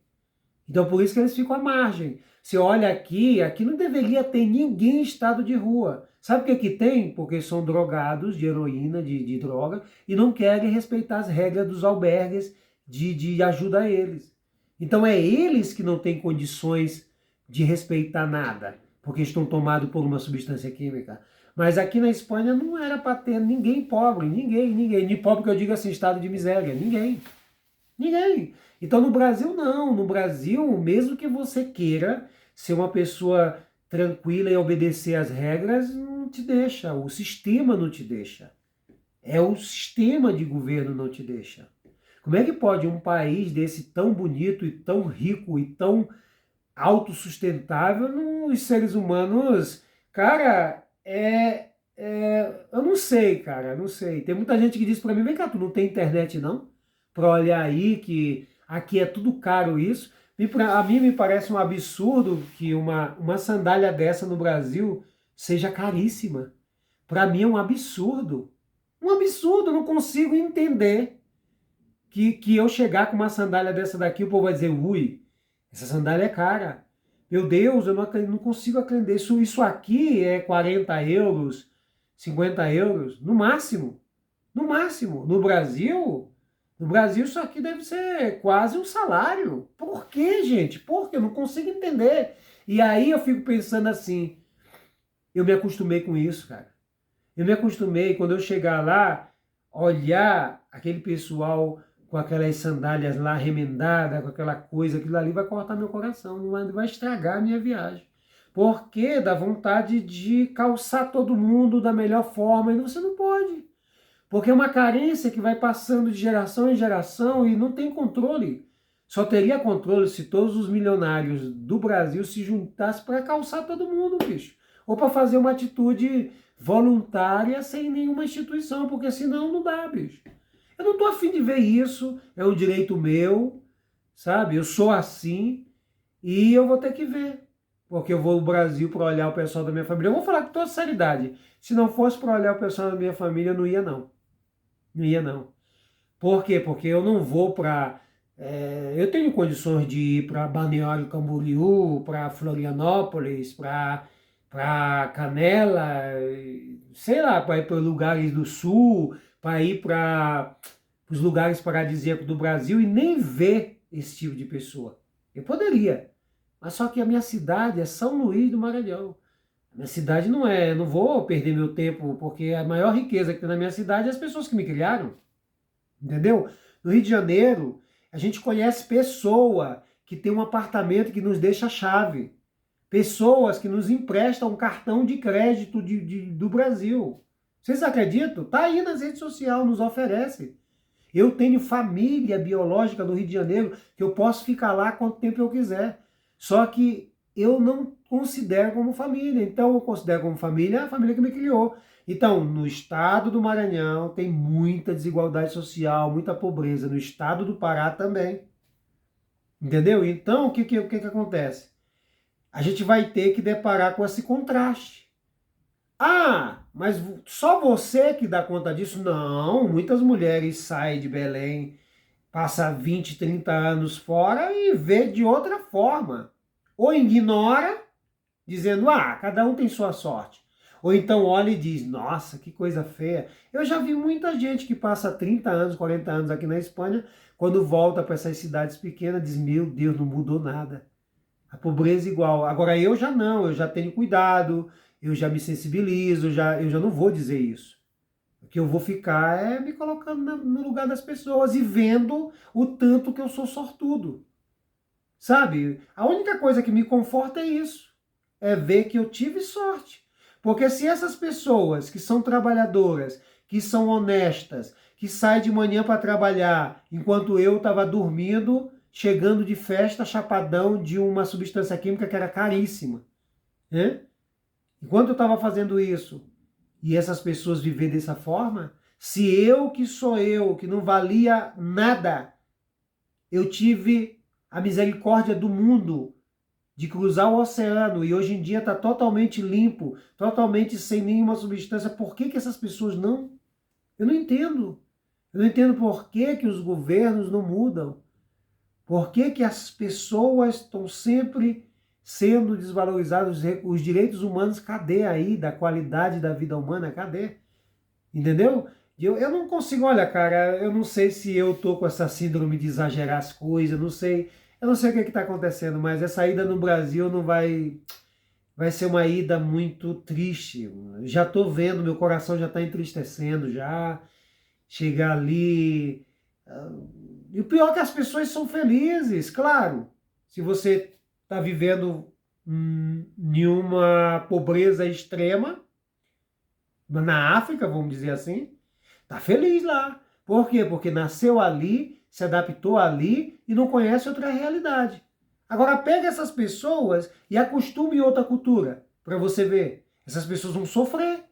Então por isso que eles ficam à margem. Você olha aqui não deveria ter ninguém em estado de rua. Sabe o que que tem? Porque são drogados de heroína, de droga, e não querem respeitar as regras dos albergues de ajuda a eles. Então é eles que não têm condições de respeitar nada, porque estão tomados por uma substância química. Mas aqui na Espanha não era para ter ninguém pobre, ninguém. Nem pobre que eu digo assim, estado de miséria, ninguém. Ninguém. Então no Brasil não. No Brasil, mesmo que você queira ser uma pessoa tranquila e obedecer às regras, não te deixa. O sistema não te deixa. É o sistema de governo não te deixa. Como é que pode um país desse tão bonito e tão rico e tão autossustentável, os seres humanos, cara, eu não sei, cara, não sei. Tem muita gente que diz pra mim, vem cá, tu não tem internet não? Pra olhar aí que aqui é tudo caro isso. A mim me parece um absurdo que uma sandália dessa no Brasil seja caríssima. Pra mim é um absurdo. Um absurdo, eu não consigo entender que eu chegar com uma sandália dessa daqui, o povo vai dizer, ui, essa sandália é cara. Meu Deus, eu não consigo aprender. Isso aqui é 40 euros, 50 euros, no máximo. No máximo. No Brasil isso aqui deve ser quase um salário. Por quê, gente? Por quê? Eu não consigo entender. E aí eu fico pensando assim, eu me acostumei com isso, cara. Eu me acostumei, quando eu chegar lá, olhar aquele pessoal com aquelas sandálias lá remendadas, com aquela coisa, aquilo ali vai cortar meu coração, vai estragar a minha viagem. Porque dá vontade de calçar todo mundo da melhor forma, e você não pode. Porque é uma carência que vai passando de geração em geração e não tem controle. Só teria controle se todos os milionários do Brasil se juntassem para calçar todo mundo, bicho. Ou para fazer uma atitude voluntária sem nenhuma instituição, porque senão não dá, bicho. Eu não tô afim de ver isso, é um direito meu, sabe? Eu sou assim e eu vou ter que ver. Porque eu vou ao Brasil para olhar o pessoal da minha família. Eu vou falar com toda seriedade. Se não fosse para olhar o pessoal da minha família, eu não ia não. Não ia não. Por quê? Porque eu não vou para... eu tenho condições de ir para Balneário Camboriú, para Florianópolis, para Canela, sei lá, para ir para lugares do sul, para ir para os lugares paradisíacos do Brasil e nem ver esse tipo de pessoa. Eu poderia, mas só que a minha cidade é São Luís do Maranhão. A minha cidade não é, não vou perder meu tempo, porque a maior riqueza que tem na minha cidade é as pessoas que me criaram. Entendeu? No Rio de Janeiro, a gente conhece pessoa que tem um apartamento que nos deixa a chave. Pessoas que nos emprestam um cartão de crédito do Brasil. Vocês acreditam? Tá aí nas redes sociais, nos oferece. Eu tenho família biológica no Rio de Janeiro que eu posso ficar lá quanto tempo eu quiser. Só que eu não considero como família. Então eu considero como família a família que me criou. Então, no estado do Maranhão tem muita desigualdade social, muita pobreza. No estado do Pará também. Entendeu? Então, o que acontece? A gente vai ter que deparar com esse contraste. Ah, mas só você que dá conta disso? Não, muitas mulheres saem de Belém, passam 20, 30 anos fora e vê de outra forma. Ou ignora, dizendo, cada um tem sua sorte. Ou então olha e diz, nossa, que coisa feia. Eu já vi muita gente que passa 30 anos, 40 anos aqui na Espanha, quando volta para essas cidades pequenas, diz, meu Deus, não mudou nada. A pobreza é igual. Agora eu já não, eu já tenho cuidado, eu já me sensibilizo, eu já não vou dizer isso. que eu vou ficar me colocando no lugar das pessoas e vendo o tanto que eu sou sortudo. Sabe? A única coisa que me conforta é isso. É ver que eu tive sorte. Porque se essas pessoas que são trabalhadoras, que são honestas, que saem de manhã para trabalhar, enquanto eu estava dormindo, chegando de festa, chapadão de uma substância química que era caríssima, né? Enquanto eu estava fazendo isso, e essas pessoas viver dessa forma, se eu, que sou eu, que não valia nada, eu tive a misericórdia do mundo de cruzar o oceano e hoje em dia está totalmente limpo, totalmente sem nenhuma substância, por que essas pessoas não? Eu não entendo. Eu não entendo por que os governos não mudam. Por que as pessoas estão sempre sendo desvalorizadas, os direitos humanos, cadê aí da qualidade da vida humana, cadê? Entendeu? Eu não consigo, olha, cara, eu não sei se eu tô com essa síndrome de exagerar as coisas, eu não sei o que está acontecendo, mas essa ida no Brasil não vai ser uma ida muito triste. Já tô vendo, meu coração já está entristecendo já, chegar ali. E o pior é que as pessoas são felizes, claro. Se você está vivendo em uma pobreza extrema, na África, vamos dizer assim, tá feliz lá. Por quê? Porque nasceu ali, se adaptou ali e não conhece outra realidade. Agora pega essas pessoas e acostume em outra cultura, para você ver. Essas pessoas vão sofrer,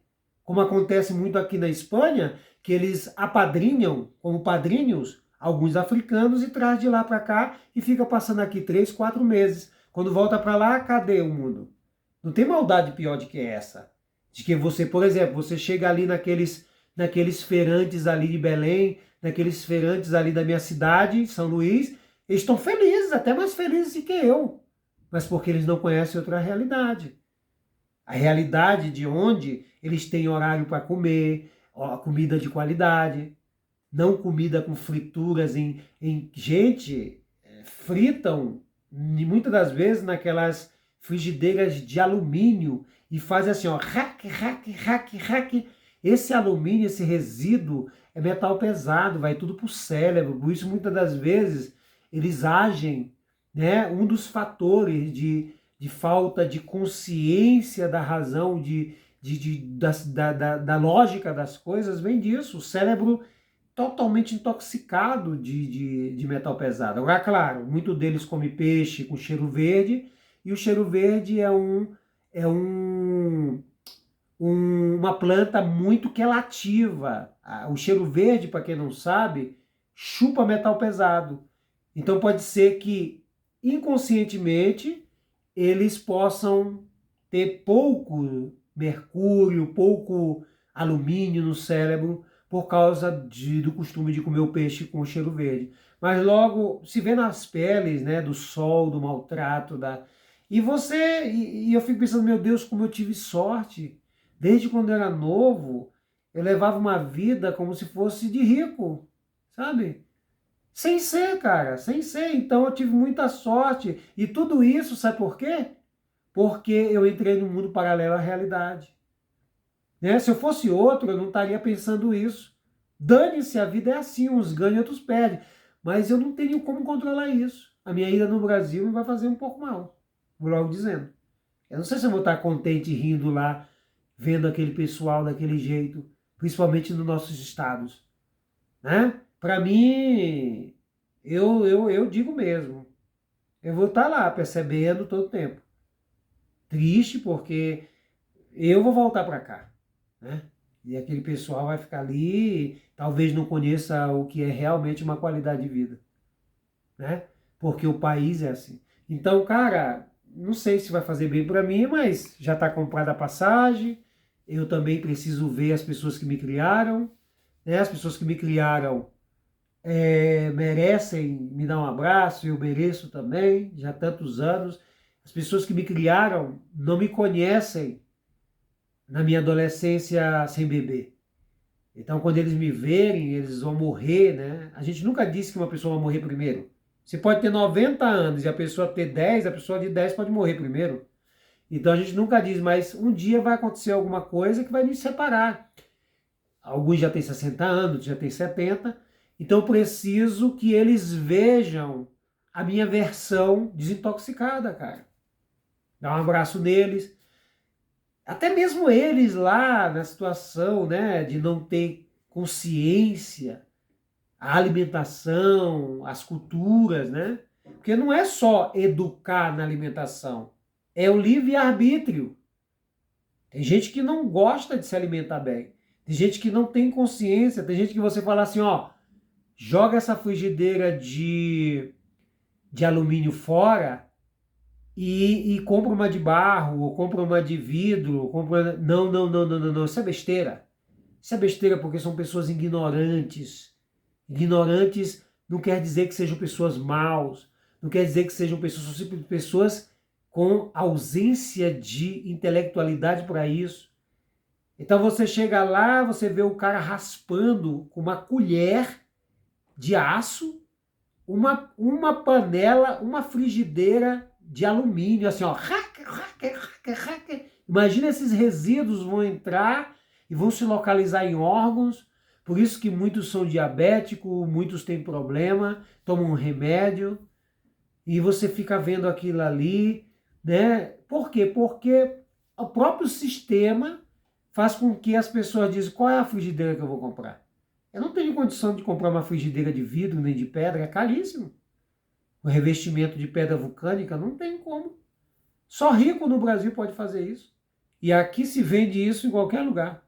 como acontece muito aqui na Espanha, que eles apadrinham, como padrinhos, alguns africanos e traz de lá para cá e fica passando aqui 3, 4 meses. Quando volta para lá, cadê o mundo? Não tem maldade pior do que essa. De que você, por exemplo, você chega ali naqueles feirantes ali de Belém, naqueles feirantes ali da minha cidade, São Luís, eles estão felizes, até mais felizes do que eu. Mas porque eles não conhecem outra realidade. A realidade de onde eles têm horário para comer, comida de qualidade, não comida com frituras gente, fritam muitas das vezes naquelas frigideiras de alumínio e fazem assim, ó, rack, rack, rack, rack. Esse alumínio, esse resíduo é metal pesado, vai tudo para o cérebro, por isso muitas das vezes eles agem, né? Um dos fatores de falta de consciência da razão, da lógica das coisas, vem disso. O cérebro totalmente intoxicado de metal pesado. Agora, claro, muito deles come peixe com cheiro verde, e o cheiro verde uma planta muito quelativa. O cheiro verde, para quem não sabe, chupa metal pesado. Então pode ser que inconscientemente eles possam ter pouco mercúrio, pouco alumínio no cérebro por causa do costume de comer o peixe com cheiro verde. Mas logo se vê nas peles, né, do sol, do maltrato, e eu fico pensando, meu Deus, como eu tive sorte. Desde quando eu era novo, eu levava uma vida como se fosse de rico, sabe? Sem ser, cara, sem ser. Então eu tive muita sorte. E tudo isso, sabe por quê? Porque eu entrei num mundo paralelo à realidade. Né? Se eu fosse outro, eu não estaria pensando isso. Dane-se, a vida é assim, uns ganham, outros perdem. Mas eu não tenho como controlar isso. A minha ida no Brasil me vai fazer um pouco mal, vou logo dizendo. Eu não sei se eu vou estar contente rindo lá, vendo aquele pessoal daquele jeito, principalmente nos nossos estados. Né? Para mim, eu digo mesmo, eu vou estar lá percebendo todo o tempo. Triste porque eu vou voltar para cá, né? E aquele pessoal vai ficar ali, talvez não conheça o que é realmente uma qualidade de vida, né? Porque o país é assim. Então, cara, não sei se vai fazer bem para mim, mas já está comprada a passagem. Eu também preciso ver as pessoas que me criaram, né? As pessoas que me criaram merecem me dar um abraço, eu mereço também, já há tantos anos. As pessoas que me criaram não me conhecem na minha adolescência sem bebê. Então, quando eles me verem, eles vão morrer, né? A gente nunca disse que uma pessoa vai morrer primeiro. Você pode ter 90 anos e a pessoa ter 10, a pessoa de 10 pode morrer primeiro. Então a gente nunca diz, mas um dia vai acontecer alguma coisa que vai nos separar. alguns já têm 60 anos, já têm 70, então eu preciso que eles vejam a minha versão desintoxicada, cara. Dar um abraço neles, até mesmo eles lá na situação, né, de não ter consciência, a alimentação, as culturas, né? Porque não é só educar na alimentação, é o livre-arbítrio. Tem gente que não gosta de se alimentar bem, tem gente que não tem consciência, tem gente que você fala assim, ó, joga essa frigideira de alumínio fora e compra uma de barro, ou compra uma de vidro, ou compra... Não, não, não, não, não, não, isso é besteira. Isso é besteira porque são pessoas ignorantes. Ignorantes não quer dizer que sejam pessoas maus, não quer dizer que sejam pessoas, são simples pessoas com ausência de intelectualidade para isso. Então você chega lá, você vê o cara raspando com uma colher de aço, uma panela, uma frigideira de alumínio, assim, ó. Imagina esses resíduos vão entrar e vão se localizar em órgãos, por isso que muitos são diabéticos, muitos têm problema, tomam um remédio, e você fica vendo aquilo ali, né? Por quê? Porque o próprio sistema faz com que as pessoas dizem, qual é a frigideira que eu vou comprar? Eu não tenho condição de comprar uma frigideira de vidro nem de pedra, é caríssimo. O revestimento de pedra vulcânica não tem como. Só rico no Brasil pode fazer isso. E aqui se vende isso em qualquer lugar.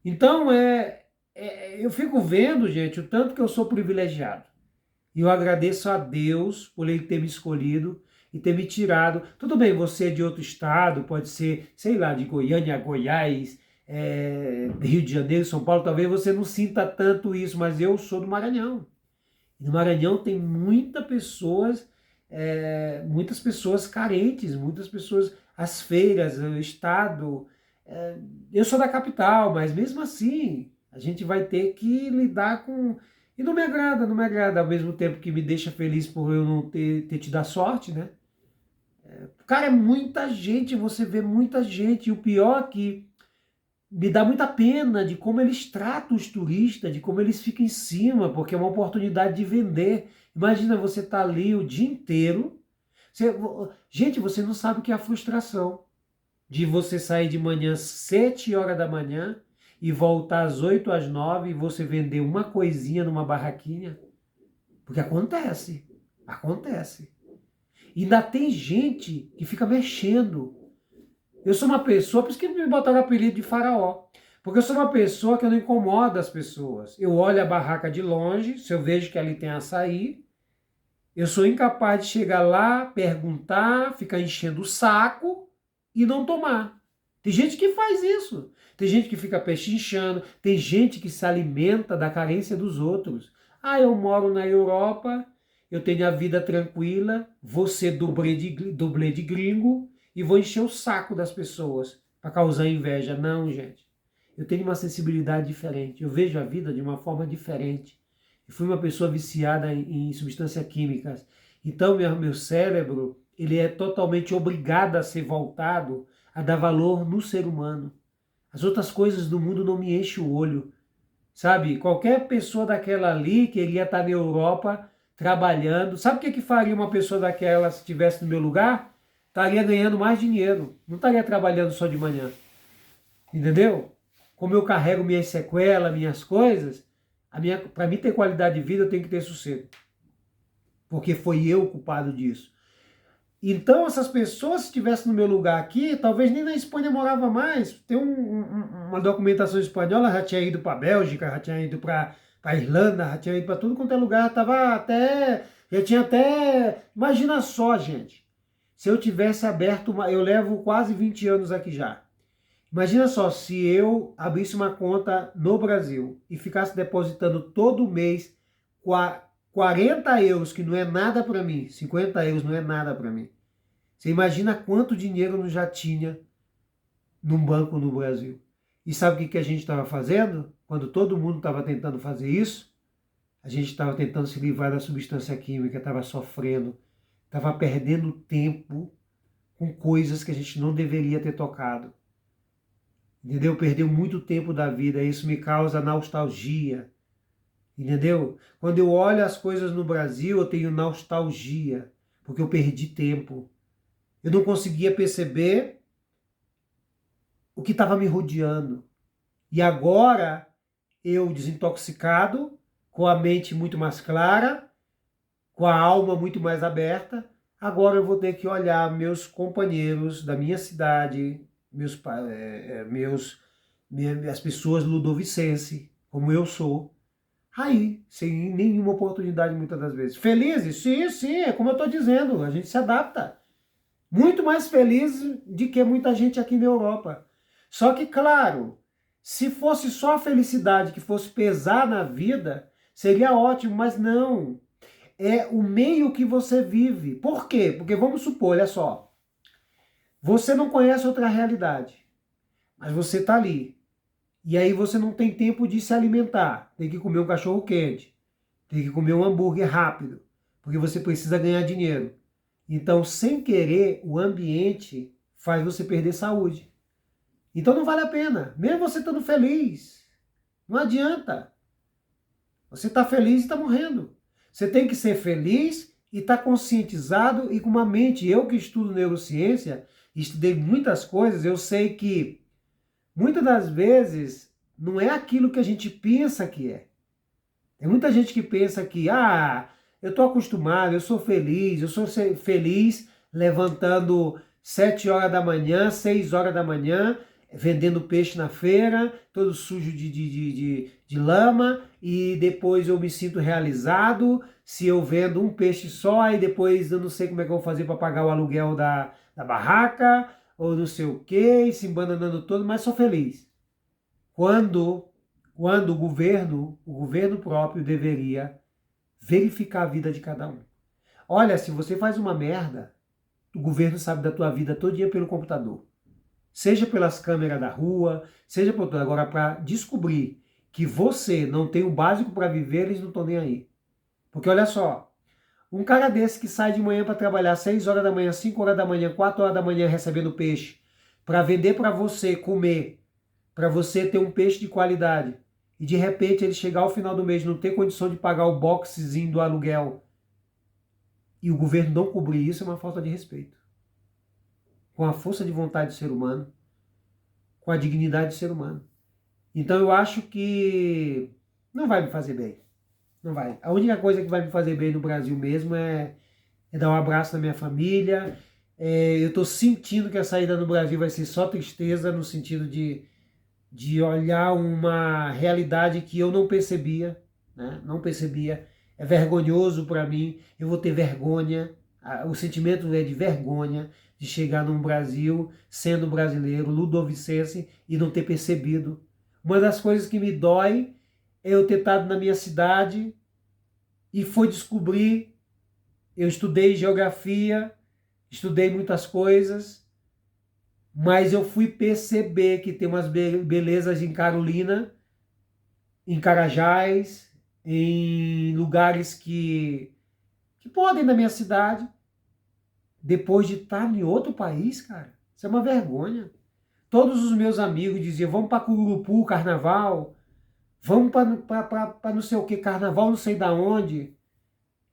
Então, eu fico vendo, gente, o tanto que eu sou privilegiado. E eu agradeço a Deus por Ele ter me escolhido e ter me tirado. Tudo bem, você é de outro estado, pode ser, sei lá, de Goiânia, Goiás, Rio de Janeiro, São Paulo, talvez você não sinta tanto isso, mas eu sou do Maranhão. E no Maranhão tem muitas pessoas carentes, muitas pessoas, as feiras, o estado. Eu sou da capital, mas mesmo assim, a gente vai ter que lidar com... E não me agrada, não me agrada, ao mesmo tempo que me deixa feliz por eu não ter tido a sorte, né? Cara, é muita gente, você vê muita gente, e o pior é que me dá muita pena de como eles tratam os turistas, de como eles ficam em cima, porque é uma oportunidade de vender. Imagina você estar ali o dia inteiro. Gente, você não sabe o que é a frustração de você sair de manhã às 7 horas da manhã e voltar às 8 às 9 e você vender uma coisinha numa barraquinha. Porque acontece, acontece. E ainda tem gente que fica mexendo. Eu sou uma pessoa, por isso que me botaram o apelido de faraó. Porque eu sou uma pessoa que eu não incomodo as pessoas. Eu olho a barraca de longe, se eu vejo que ali tem açaí, eu sou incapaz de chegar lá, perguntar, ficar enchendo o saco e não tomar. Tem gente que faz isso. Tem gente que fica pechinchando, tem gente que se alimenta da carência dos outros. Ah, eu moro na Europa, eu tenho a vida tranquila, vou ser dublê de gringo e vou encher o saco das pessoas para causar inveja. Não, gente. Eu tenho uma sensibilidade diferente, eu vejo a vida de uma forma diferente. Eu fui uma pessoa viciada em substâncias químicas. Então, meu cérebro, ele é totalmente obrigado a ser voltado a dar valor no ser humano. As outras coisas do mundo não me enchem o olho. Sabe, qualquer pessoa daquela ali queria estar na Europa trabalhando. Sabe o que faria uma pessoa daquela se estivesse no meu lugar? Estaria ganhando mais dinheiro. Não estaria trabalhando só de manhã. Entendeu? Como eu carrego minhas sequelas, minhas coisas, para mim ter qualidade de vida eu tenho que ter sossego. Porque foi eu o culpado disso. Então, essas pessoas, se estivessem no meu lugar aqui, talvez nem na Espanha morava mais. Tem uma documentação espanhola, já tinha ido para a Bélgica, já tinha ido para a Irlanda, já tinha ido para tudo quanto é lugar, já tinha até, imagina só, gente, se eu tivesse aberto, eu levo quase 20 anos aqui já. Imagina só, se eu abrisse uma conta no Brasil e ficasse depositando todo mês 40 euros, que não é nada para mim, 50 euros não é nada para mim. Você imagina quanto dinheiro eu já tinha num banco no Brasil. E sabe o que a gente estava fazendo? Quando todo mundo estava tentando fazer isso, a gente estava tentando se livrar da substância química, estava sofrendo, estava perdendo tempo com coisas que a gente não deveria ter tocado. entendeu? Perdeu muito tempo da vida, isso me causa nostalgia, entendeu? Quando eu olho as coisas no Brasil, eu tenho nostalgia, porque eu perdi tempo. Eu não conseguia perceber o que estava me rodeando. E agora, eu desintoxicado, com a mente muito mais clara, com a alma muito mais aberta, agora eu vou ter que olhar meus companheiros da minha cidade, as pessoas ludovicense, como eu sou, aí, sem nenhuma oportunidade muitas das vezes. Felizes? Sim, sim, é como eu estou dizendo, a gente se adapta. Muito mais feliz do que muita gente aqui na Europa. Só que, claro, se fosse só a felicidade que fosse pesar na vida, seria ótimo, mas não. É o meio que você vive. Por quê? Porque vamos supor, olha só, você não conhece outra realidade, mas você está ali. E aí você não tem tempo de se alimentar. Tem que comer um cachorro quente, tem que comer um hambúrguer rápido, porque você precisa ganhar dinheiro. Então, sem querer, o ambiente faz você perder saúde. Então não vale a pena, mesmo você estando feliz. Não adianta. Você está feliz e está morrendo. Você tem que ser feliz e estar conscientizado e com uma mente. Eu que estudo neurociência, estudei muitas coisas, eu sei que muitas das vezes não é aquilo que a gente pensa que é. Tem muita gente que pensa que, eu estou acostumado, eu sou feliz levantando 7 horas da manhã, 6 horas da manhã, vendendo peixe na feira, todo sujo de lama, e depois eu me sinto realizado se eu vendo um peixe só, e depois eu não sei como é que eu vou fazer para pagar o aluguel da barraca, ou não sei o quê, e se embananando todo, mas sou feliz. Quando o governo próprio deveria verificar a vida de cada um. Olha, se você faz uma merda, o governo sabe da tua vida todo dia pelo computador. Seja pelas câmeras da rua, seja por tudo. Agora, para descobrir que você não tem o básico para viver, eles não estão nem aí. Porque olha só, um cara desse que sai de manhã para trabalhar 6 horas da manhã, 5 horas da manhã, 4 horas da manhã recebendo peixe, para vender para você comer, para você ter um peixe de qualidade, e de repente ele chegar ao final do mês não ter condição de pagar o boxezinho do aluguel, e o governo não cobrir isso, é uma falta de respeito. Com a força de vontade do ser humano, com a dignidade do ser humano. Então eu acho que não vai me fazer bem. Não vai. A única coisa que vai me fazer bem no Brasil mesmo é dar um abraço na minha família. Eu estou sentindo que a saída no Brasil vai ser só tristeza, no sentido de olhar uma realidade que eu não percebia, né? Não percebia. É vergonhoso para mim, eu vou ter vergonha, o sentimento é de vergonha de chegar num Brasil, sendo brasileiro, ludovicense, e não ter percebido. Uma das coisas que me dói é eu ter estado na minha cidade e foi descobrir, eu estudei geografia, estudei muitas coisas, mas eu fui perceber que tem umas belezas em Carolina, em Carajás, em lugares que podem na minha cidade, depois de estar em outro país, cara. Isso é uma vergonha. Todos os meus amigos diziam, vamos para Curupu, carnaval, vamos para não sei o que, carnaval não sei da onde.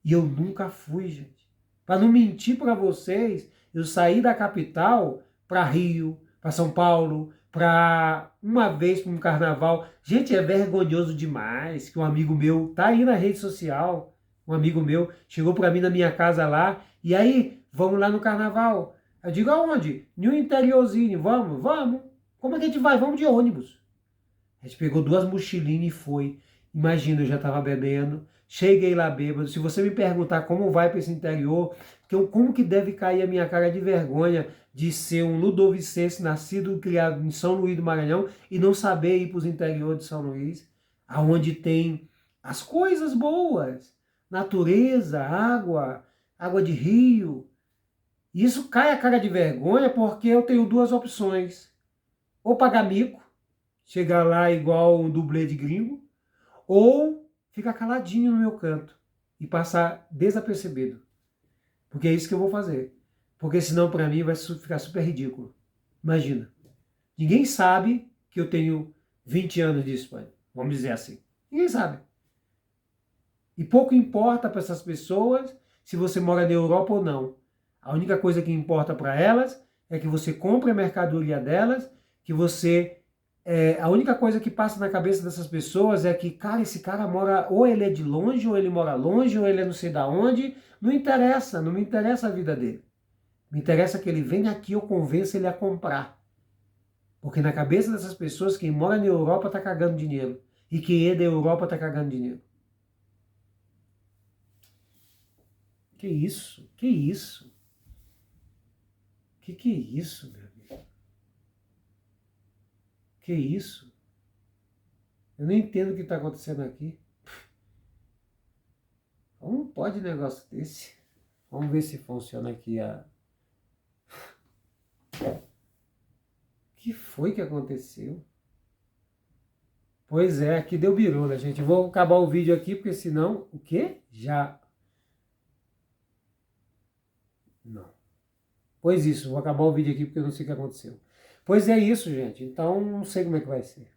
E eu nunca fui, gente. Para não mentir para vocês, eu saí da capital para Rio, para São Paulo, para uma vez para um carnaval. Gente, é vergonhoso demais que um amigo meu tá aí na rede social. Um amigo meu chegou para mim na minha casa lá, e aí, vamos lá no carnaval. Eu digo, aonde? No interiorzinho, vamos, vamos. Como é que a gente vai? Vamos de ônibus. A gente pegou 2 mochilinhas e foi. Imagina, eu já estava bebendo, cheguei lá bêbado. Se você me perguntar como vai para esse interior, como que deve cair a minha cara de vergonha de ser um ludovicense nascido e criado em São Luís do Maranhão e não saber ir para os interiores de São Luís, aonde tem as coisas boas, natureza, água de rio. Isso cai a cara de vergonha porque eu tenho 2 opções: ou pagar mico, chegar lá igual um dublê de gringo, ou ficar caladinho no meu canto e passar desapercebido. Porque é isso que eu vou fazer. Porque senão para mim vai ficar super ridículo. Imagina. Ninguém sabe que eu tenho 20 anos de Espanha? Vamos dizer assim. Ninguém sabe. E pouco importa para essas pessoas se você mora na Europa ou não. A única coisa que importa para elas é que você compre a mercadoria delas, que você... a única coisa que passa na cabeça dessas pessoas é que, cara, esse cara mora... Ou ele é de longe, ou ele mora longe, ou ele é não sei da onde. Não interessa, não me interessa a vida dele. Me interessa que ele venha aqui e eu convença ele a comprar. Porque na cabeça dessas pessoas, quem mora na Europa está cagando dinheiro. E quem é da Europa está cagando dinheiro. Que isso? Que isso? Que é isso, meu amigo? Que isso? Eu nem entendo o que está acontecendo aqui. Como pode um negócio desse? Vamos ver se funciona aqui a... O que foi que aconteceu? Pois é, aqui deu birula, gente. Eu vou acabar o vídeo aqui, porque senão... O quê? Já... Não. Pois isso, vou acabar o vídeo aqui porque eu não sei o que aconteceu. Pois é isso, gente. Então, não sei como é que vai ser.